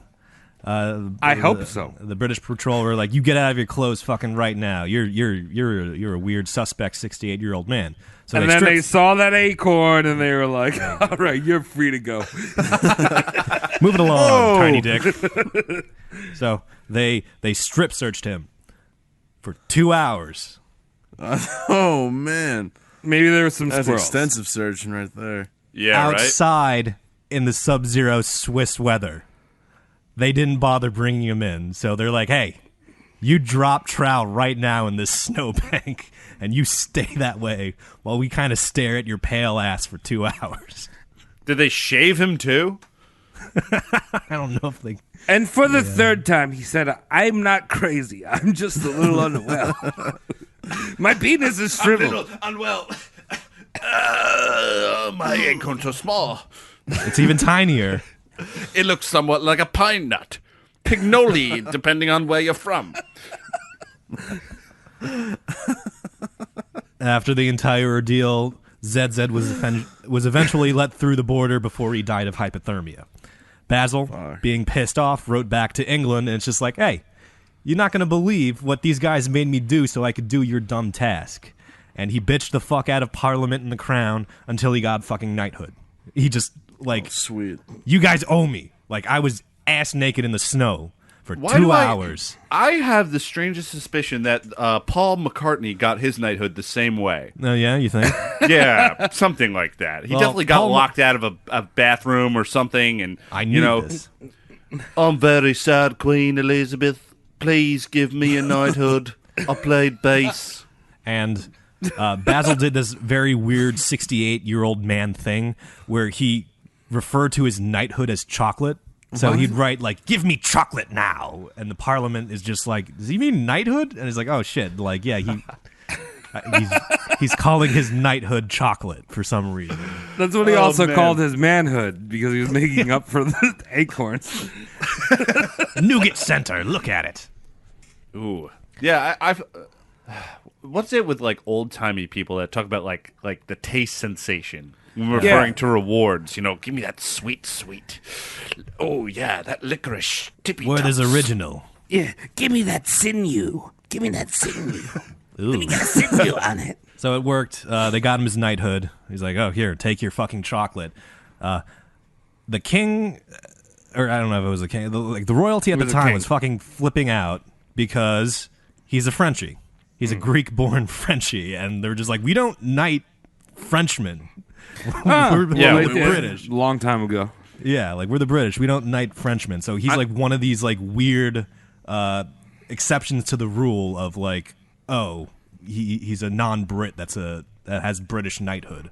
hope so. The British patrol were like, "You get out of your clothes, fucking right now. You're a weird suspect, 68-year-old man." So and then they saw that Acorn and they were like, "All right, you're free to go." Move it along, tiny dick. So they strip searched him for 2 hours. Oh man, Maybe there was some that's squirrels. extensive searching right there. Yeah, right? Outside in the sub-zero Swiss weather. They didn't bother bringing him in, so they're like, "Hey, you drop trowel right now in this snowbank, and you stay that way while we kind of stare at your pale ass for 2 hours." Did they shave him too? I don't know if they. And for the third time, he said, "I'm not crazy. I'm just a little unwell. My penis is shriveled." Unwell. My acorn's so small. It's even tinier. It looks somewhat like a pine nut. Pignoli, depending on where you're from. After the entire ordeal, ZZ was eventually let through the border before he died of hypothermia. Basil, being pissed off, wrote back to England, and it's just like, "Hey, you're not going to believe what these guys made me do so I could do your dumb task." And he bitched the fuck out of Parliament and the Crown until he got fucking knighthood. He just, like, Sweet. "You guys owe me." Like, I was ass naked in the snow for 2 hours. I have the strangest suspicion that Paul McCartney got his knighthood the same way. Oh, yeah? You think? Yeah, something like that. He Well, definitely got Paul- locked out of a bathroom or something, and I knew you know, this. I'm very sad, Queen Elizabeth. Please give me a knighthood. I played bass. And Basil did this very weird 68-year-old man thing where he referred to his knighthood as chocolate. So he'd write, like, "Give me chocolate now." And the Parliament is just like, "Does he mean knighthood?" And he's like, "Oh, shit." Like, yeah, he's calling his knighthood chocolate for some reason. That's what he also man. called his manhood because he was making up for the acorns. Nougat Center, look at it. Ooh, yeah. I've. What's it with like old timey people that talk about like the taste sensation when referring to rewards? You know, give me that sweet. Oh yeah, that licorice tippy. Word is tops. original. Yeah, give me that sinew. Give me that sinew. Ooh. Got a sinew on it. So it worked. They got him his knighthood. He's like, "Oh, here, take your fucking chocolate." The king, or I don't know if it was the king, the royalty at the time was fucking flipping out because he's a Frenchie. He's a Greek-born Frenchie, and they're just like, "We don't knight Frenchmen. we're They did British." a long time ago. Yeah, like we're the British. We don't knight Frenchmen. So he's like one of these like weird exceptions to the rule of like, oh, he's a non-Brit that has British knighthood.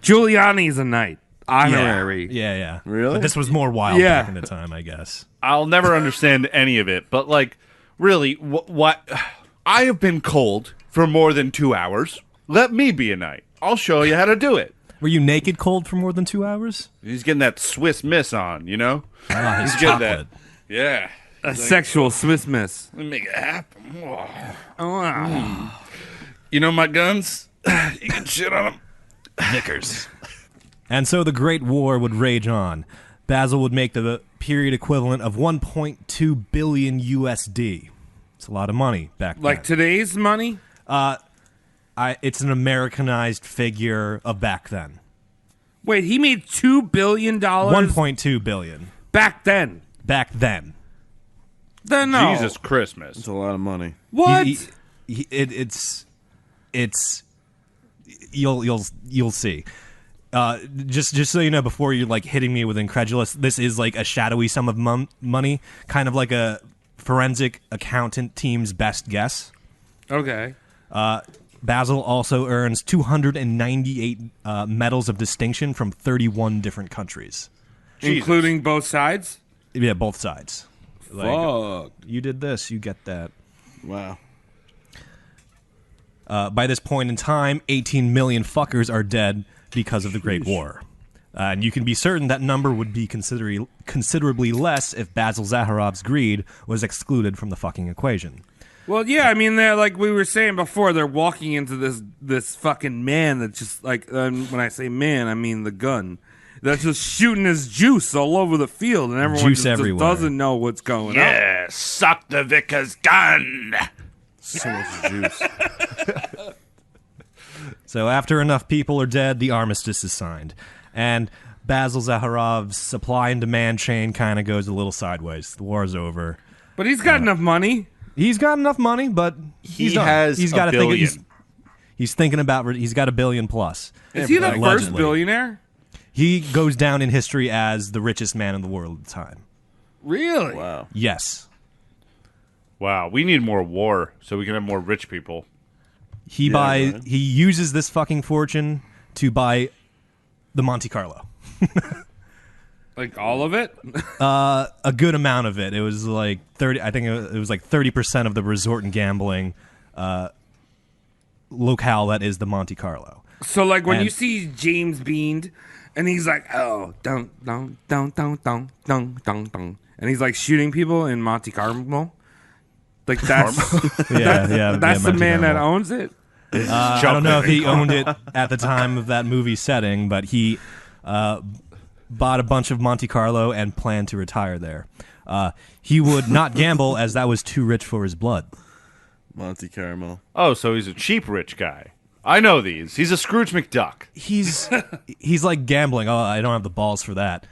Giuliani's a knight. Honorary. Yeah. Really? But this was more wild Yeah. back in the time, I guess. I'll never understand any of it, but like, really, what? I have been cold for more than 2 hours. Let me be a knight. I'll show you how to do it. Were you naked cold for more than 2 hours? He's getting that Swiss Miss on, you know? Ah, his He's getting chocolate. that. Yeah. A sexual Swiss miss. Let me make it happen. You know my guns? You can shit on them. Vickers. And so the Great War would rage on. Basil would make the period equivalent of 1.2 billion USD. It's a lot of money back then. Like today's money? It's an Americanized figure of back then. Wait, he made $2 billion 1.2 billion back then. back then. Then no. Jesus Christmas. It's a lot of money. What? It's you'll see. Just so you know, before you're like hitting me with incredulous, this is like a shadowy sum of money, kind of like a forensic accountant team's best guess. Okay. Basil also earns 298 medals of distinction from 31 different countries. Including both sides? Yeah, both sides. Fuck. You did this, you get that. Wow. By this point in time, 18 million fuckers are dead because of the Great War. And you can be certain that number would be considerably less if Basil Zaharoff's greed was excluded from the fucking equation. Well, yeah, I mean, they're like we were saying before, they're walking into this fucking man that's just like, when I say man, I mean the gun. That's just shooting his juice all over the field, and everyone Juice just everywhere. doesn't know what's going on. Yeah, suck the vicar's gun. So much juice. So after enough people are dead, the armistice is signed. And Basil Zaharov's supply and demand chain kind of goes a little sideways. The war's over. But he's got enough money. He's got enough money, but he's has got a to think billion. he's thinking about. He's got $1 billion plus. Is he the first Allegedly. billionaire? He goes down in history as the richest man in the world at the time. Really? Wow. Yes, Wow, we need more war so we can have more rich people. he right. he uses this fucking fortune to buy the Monte Carlo. Like all of it? A good amount of it. It was like 30. I think it was like 30% of the resort and gambling locale that is the Monte Carlo. So, like, when And- you see James Bean, and he's like, oh, dun, dun, dun, dun, dun, dun, dun, dun, and he's like shooting people in Monte Carlo. Like, that's that's the Monte man that Carlo. owns it. I don't know if he owned it at the time of that movie setting, but he bought a bunch of Monte Carlo and planned to retire there. He would not gamble as that was too rich for his blood. Monte Caramel. Oh, so he's a cheap rich guy. I know these. He's a Scrooge McDuck. He's like gambling. Oh, I don't have the balls for that.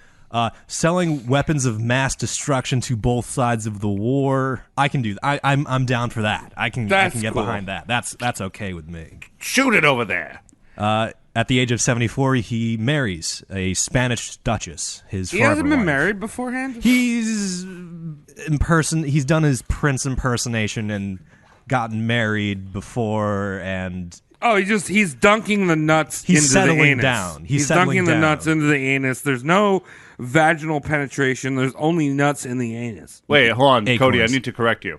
Selling weapons of mass destruction to both sides of the war. I can do that. I'm down for that. I can That's get cool. behind that. That's okay with me. Shoot it over there. At the age of 74, he marries a Spanish duchess. His He farmer hasn't been wife. married beforehand? He's he's done his prince impersonation and gotten married before, and Oh, he's dunking the nuts He's into settling the anus. down. He's dunking settling the down. nuts into the anus. There's no vaginal penetration. There's only nuts in the anus. Wait, hold on, Cody. I Acorns. need to correct you.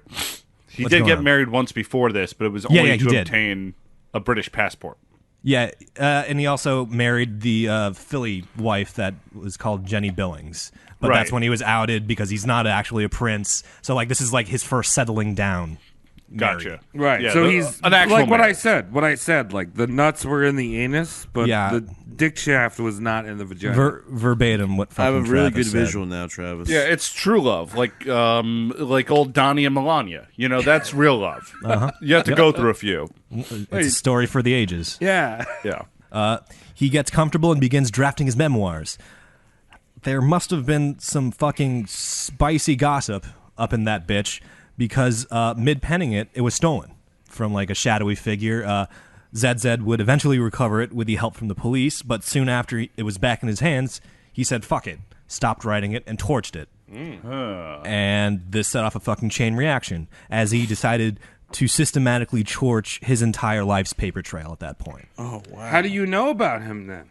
He What's did going get on? married once before this, but it was Yeah, only he to did. obtain a British passport. yeah, and he also married the Philly wife that was called Jenny Billings. But Right. that's when he was outed because he's not actually a prince. So like this is like his first settling down. Gotcha. Right. Yeah, so the- he's an actual like what I marriage. said. What I said. Like the nuts were in the anus, but Yeah. the dick shaft was not in the vagina. Verbatim what I have a fucking really Travis good said. visual now, Travis. Yeah, it's true love, like old Donnie and Melania. You know, that's real love. You have to go through a few. It's a story for the ages. yeah. Yeah. He gets comfortable and begins drafting his memoirs. There must have been some fucking spicy gossip up in that bitch because mid-penning it was stolen from like a shadowy figure. ZZ would eventually recover it with the help from the police, but soon after it was back in his hands, he said, fuck it, stopped writing it, and torched it. And this set off a fucking chain reaction as he decided to systematically torch his entire life's paper trail at that point. Oh wow. How do you know about him then?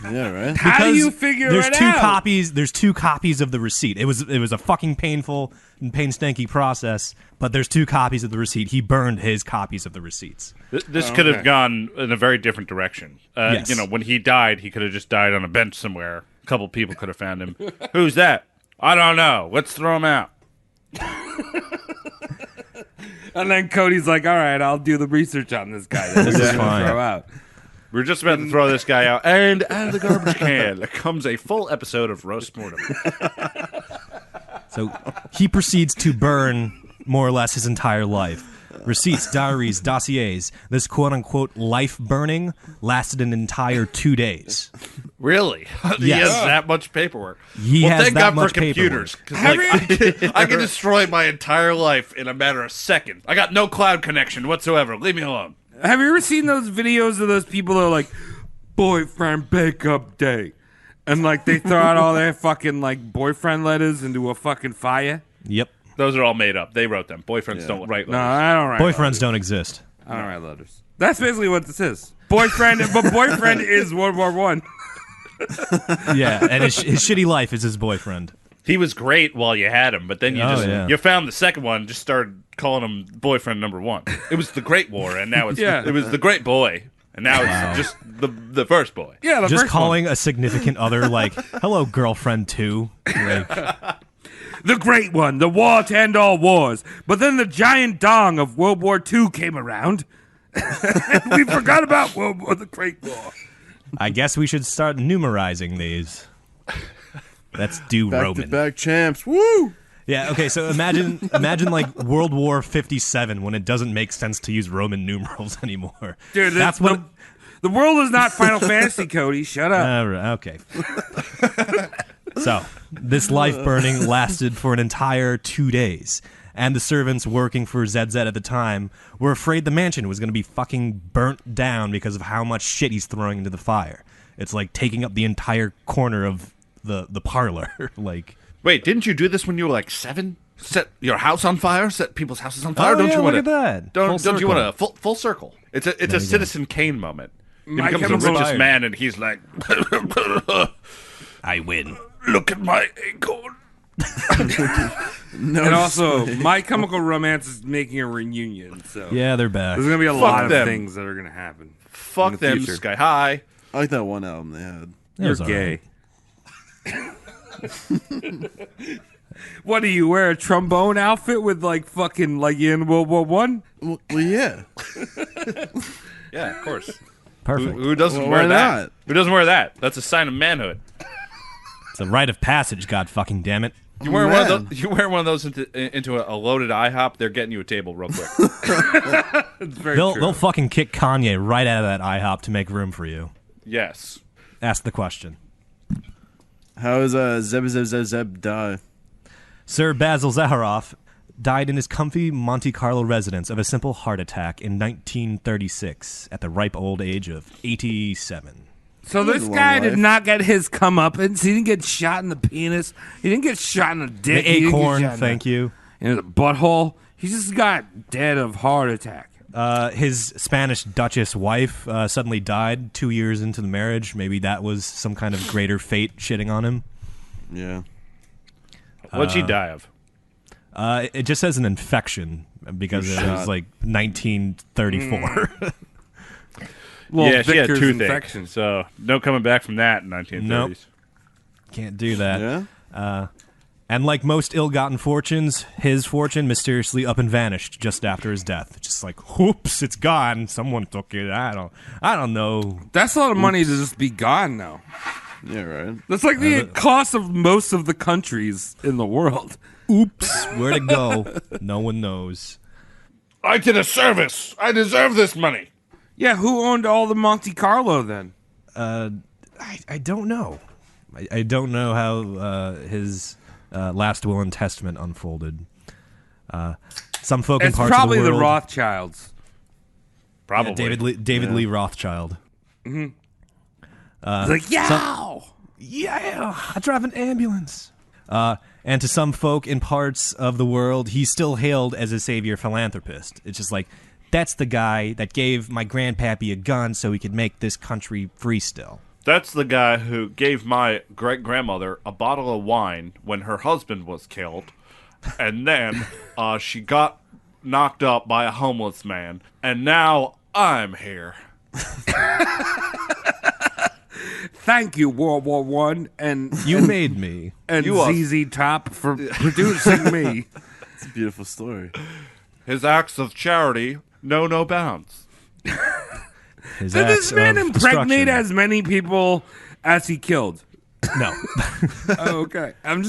Yeah, right. How do Because you figure there's it two out? copies. There's two copies of the receipt. It was a fucking painful and painstaking process, but there's two copies of the receipt. He burned his copies of the receipts. This could have gone in a very different direction. Yes. You know, when he died, he could have just died on a bench somewhere. A couple people could have found him. Who's that? I don't know. Let's throw him out. And then Cody's like, "All right, I'll do the research on this guy. That This we're is gonna fine. Throw out." We're just about to throw this guy out, and out of the garbage can there comes a full episode of Roast Mortem. So he proceeds to burn more or less his entire life. Receipts, diaries, dossiers. This quote-unquote life burning lasted an entire 2 days. Really? He Yes. has that much paperwork. He well, has thank that God much for computers. paperwork. 'Cause, I can destroy my entire life in a matter of seconds. I got no cloud connection whatsoever. Leave me alone. Have you ever seen those videos of those people that are like, boyfriend breakup day? And like they throw out all their fucking like boyfriend letters into a fucking fire? Yep. Those are all made up. They wrote them. Boyfriends don't write No, letters. I don't write. Boyfriends don't exist. I don't write letters. That's basically what this is. Boyfriend, but boyfriend is World War One. Yeah, and his shitty life is his boyfriend. He was great while you had him, but then you found the second one, just started calling him boyfriend number one. It was the Great War, and now it was the Great Boy, and now it's just the first boy. Yeah, just calling a significant other like, "Hello, girlfriend 2." Like, the Great One, the war to end all wars. But then the giant dong of World War II came around. And we forgot about the Great War. I guess we should start numerizing these. Let's do Roman. Back-to-back champs. Woo! Yeah, okay, so imagine like World War 57 when it doesn't make sense to use Roman numerals anymore. Dude, that's what the world is not Final Fantasy, Cody. Shut up. Okay. So, this life burning lasted for an entire 2 days, and the servants working for ZZ at the time were afraid the mansion was going to be fucking burnt down because of how much shit he's throwing into the fire. It's like taking up the entire corner of the parlor. Like, wait, didn't you do this when you were like 7? Set your house on fire? Set people's houses on fire? Don't you want look at that? Don't you want a full circle? It's a Citizen Kane moment. He becomes the richest man, and he's like, I win. Look at my acorn. And also, My Chemical Romance is making a reunion. So yeah, they're back. There's gonna be a lot of things that are gonna happen. Fuck them, future. Sky High. I like that one album they had. You're gay. What do you wear? A trombone outfit with like fucking like you in World War One? Well, yeah. Yeah, of course. Perfect. Who doesn't Well, wear why that? not? Who doesn't wear that? That's a sign of manhood. It's a rite of passage, god fucking damn it. You wear one of those. You wear one of those into a loaded IHOP. They're getting you a table real quick. It's very They'll true. they'll fucking kick Kanye right out of that IHOP to make room for you. Yes. Ask the question. How is Zeb die? Sir Basil Zaharoff died in his comfy Monte Carlo residence of a simple heart attack in 1936 at the ripe old age of 87. So this long guy did life. not get his comeuppance. He didn't get shot in the penis. He didn't get shot in the dick. The Acorn, thank you. In the butthole. He just got dead of heart attack. His Spanish Duchess wife suddenly died 2 years into the marriage. Maybe that was some kind of greater fate shitting on him. Yeah. What'd she die of? It just says an infection because it was like 1934. Well, Yeah, she had Victor's toothache. infection. So no coming back from that in 1930s. Nope. Can't do that. Yeah? And like most ill-gotten fortunes, his fortune mysteriously up and vanished just after his death. Just like, whoops, it's gone. Someone took it. I don't know. That's a lot of money to just be gone now. Yeah, right. That's like the cost of most of the countries in the world. Oops, where'd it go? No one knows. I did a service. I deserve this money. Yeah, who owned all the Monte Carlo then? I don't know. I don't know how his last will and testament unfolded. Some folk in It's parts probably of the the world, Rothschilds. Probably. David Lee Rothschild. Like, yow! Yeah, I drive an ambulance. And to some folk in parts of the world, he's still hailed as a savior philanthropist. It's just like, that's the guy that gave my grandpappy a gun so he could make this country free still. That's the guy who gave my great-grandmother a bottle of wine when her husband was killed, and then she got knocked up by a homeless man, and now I'm here. Thank you, World War One, and You made me. and You are- ZZ Top for producing me. It's a beautiful story. His acts of charity know no bounds. His Did acts this man of impregnate destruction. as many people as he killed? No. Oh, okay. I'm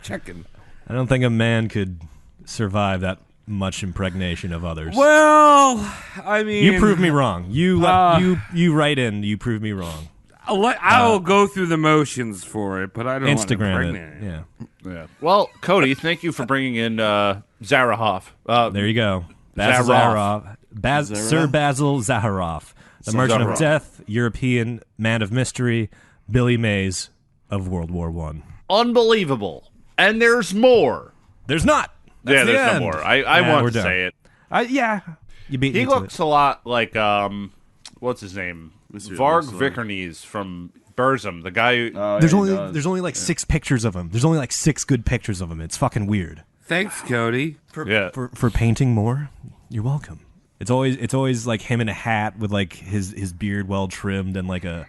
checking. I don't think a man could survive that much impregnation of others. Well, I mean, You prove me wrong. You write in. You prove me wrong. I'll go through the motions for it, but I don't want to Instagram impregnate it. Yeah. Yeah. Well, Cody, thank you for bringing in Zaharoff. There you go. Basil Zaharoff. Zaharoff. Sir Basil Zaharoff, the Merchant of Zaharoff. Death, European man of mystery, Billy Mays of World War I. Unbelievable. And there's more. There's not. That's Yeah, the there's end. no more. I Yeah, want we're to done. say it. Yeah. You beat me He to looks it. a lot like what's his name? Let's see what it Varg looks like. Vikernes from Burzum, the guy who. There's only like 6 pictures of him. There's only like 6 good pictures of him. It's fucking weird. Thanks, Cody. Yeah. For painting more, you're welcome. It's always like him in a hat with like his beard well trimmed and like a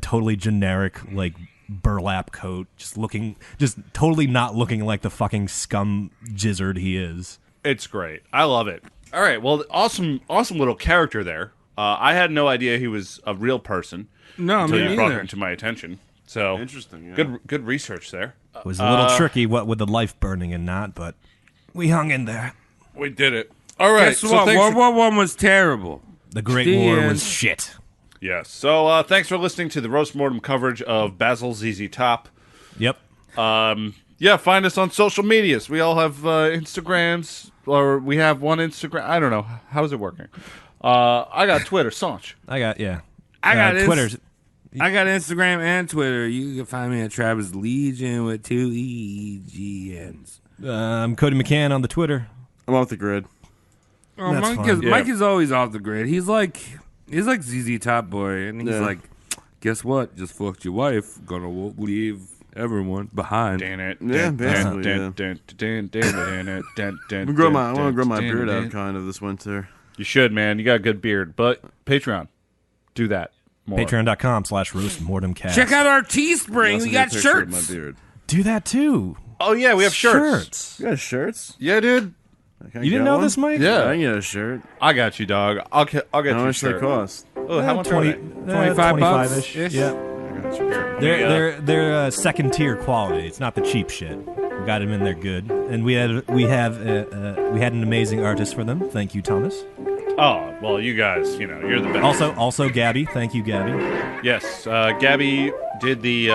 totally generic like burlap coat, just totally not looking like the fucking scum gizzard he is. It's great. I love it. All right. Well, awesome little character there. I had no idea he was a real person No, until me you brought neither. him to my attention. So Interesting. Yeah. good research there. It was a little tricky what with the life burning and not, but we hung in there. We did it. All right. Guess what? thanks World for- War One was terrible. The Great The War end. was shit. Yes. So thanks for listening to the Roast Mortem coverage of Basil ZZ Top. Yep. Yeah, find us on social medias. We all have Instagrams, or we have one Instagram. I don't know. How's it working? I got Twitter, Sanch. I got I got Twitter's. I got Instagram and Twitter. You can find me at Travis Legion with 2 EGNs. I'm Cody McCann on the Twitter. I'm off the grid. Oh, That's Mike, fine. Mike is always off the grid. He's like ZZ Top Boy, and he's Yeah. like, guess what? Just fucked your wife. Gonna leave everyone behind. Yeah, basically, yeah. I want to grow my beard out kind of this winter. You should, man. You got a good beard. But Patreon, do that more. Patreon.com/roastmortemcast. Check out our Teespring. Also We need a got picture of my shirts. beard. Do that too. Oh yeah, we have shirts. You got shirts? Yeah, dude. Can I You didn't get know one? this, Mike? Yeah. I can get a shirt. I got you, dog. I'll get How you a much they shirt. cost? Oh, how much are 20, they? 25 bucks? 25-ish. Ish? Yeah. I got you. Here. They're second tier quality. It's not the cheap shit. We got them in there good, and we had an amazing artist for them. Thank you, Thomas. Oh well, you guys, you're the best. Also Gabby. Thank you, Gabby. Yes, Gabby did the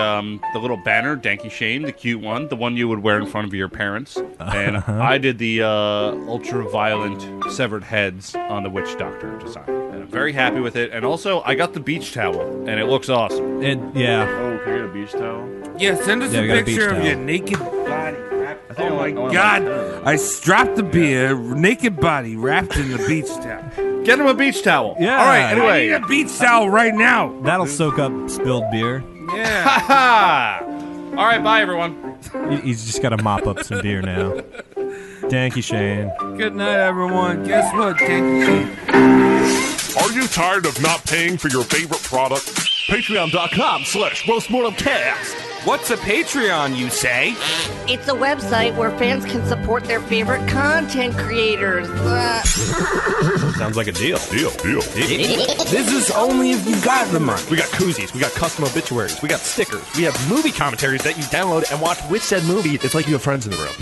little banner, Danky Shane, the cute one, the one you would wear in front of your parents, and I did the ultra-violent severed heads on the witch doctor design, and I'm very happy with it. And also, I got the beach towel, and it looks awesome. Yeah. Oh, can I get a beach towel? Yeah, send us Yeah, a we got a picture beach of your towel. naked body. think Oh I my want God! that. I dropped the beer, naked body wrapped in the beach towel. Get him a beach towel. Yeah. All right. I need Anyway. a beach towel right now. That'll soak up spilled beer. Yeah. Ha! All right. Bye, everyone. He's just got to mop up some beer now. Thank you, Shane. Good night, everyone. Guess what? Thank you. Are you tired of not paying for your favorite product? Patreon.com/roastmortemcast. What's a Patreon, you say? It's a website where fans can support their favorite content creators. Sounds like a deal. Deal. This is only if you got the money. We got koozies, we got custom obituaries, we got stickers, we have movie commentaries that you download and watch with said movie. It's like you have friends in the room.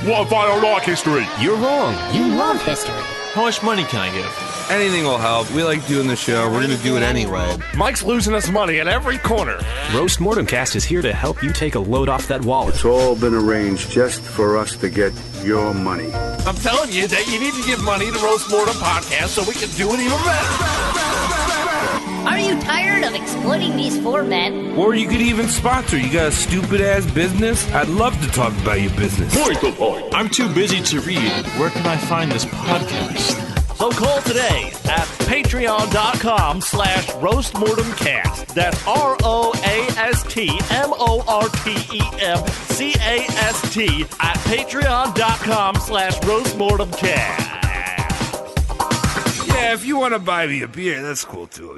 What if I don't like history? You're wrong. You love history. How much money can I give? Anything will help. We like doing the show. We're going to do it anyway. Mike's losing us money at every corner. Roast Mortemcast is here to help you take a load off that wallet. It's all been arranged just for us to get your money. I'm telling you that you need to give money to Roast Mortem Podcast so we can do it even better. Are you tired of exploiting these four men? Or you could even sponsor. You got a stupid-ass business? I'd love to talk about your business. I'm too busy to read. Where can I find this podcast? So call today at patreon.com/roastmortemcast. That's ROASTMORTEMCAST at patreon.com/roastmortemcast. Yeah, if you want to buy me a beer, that's cool too,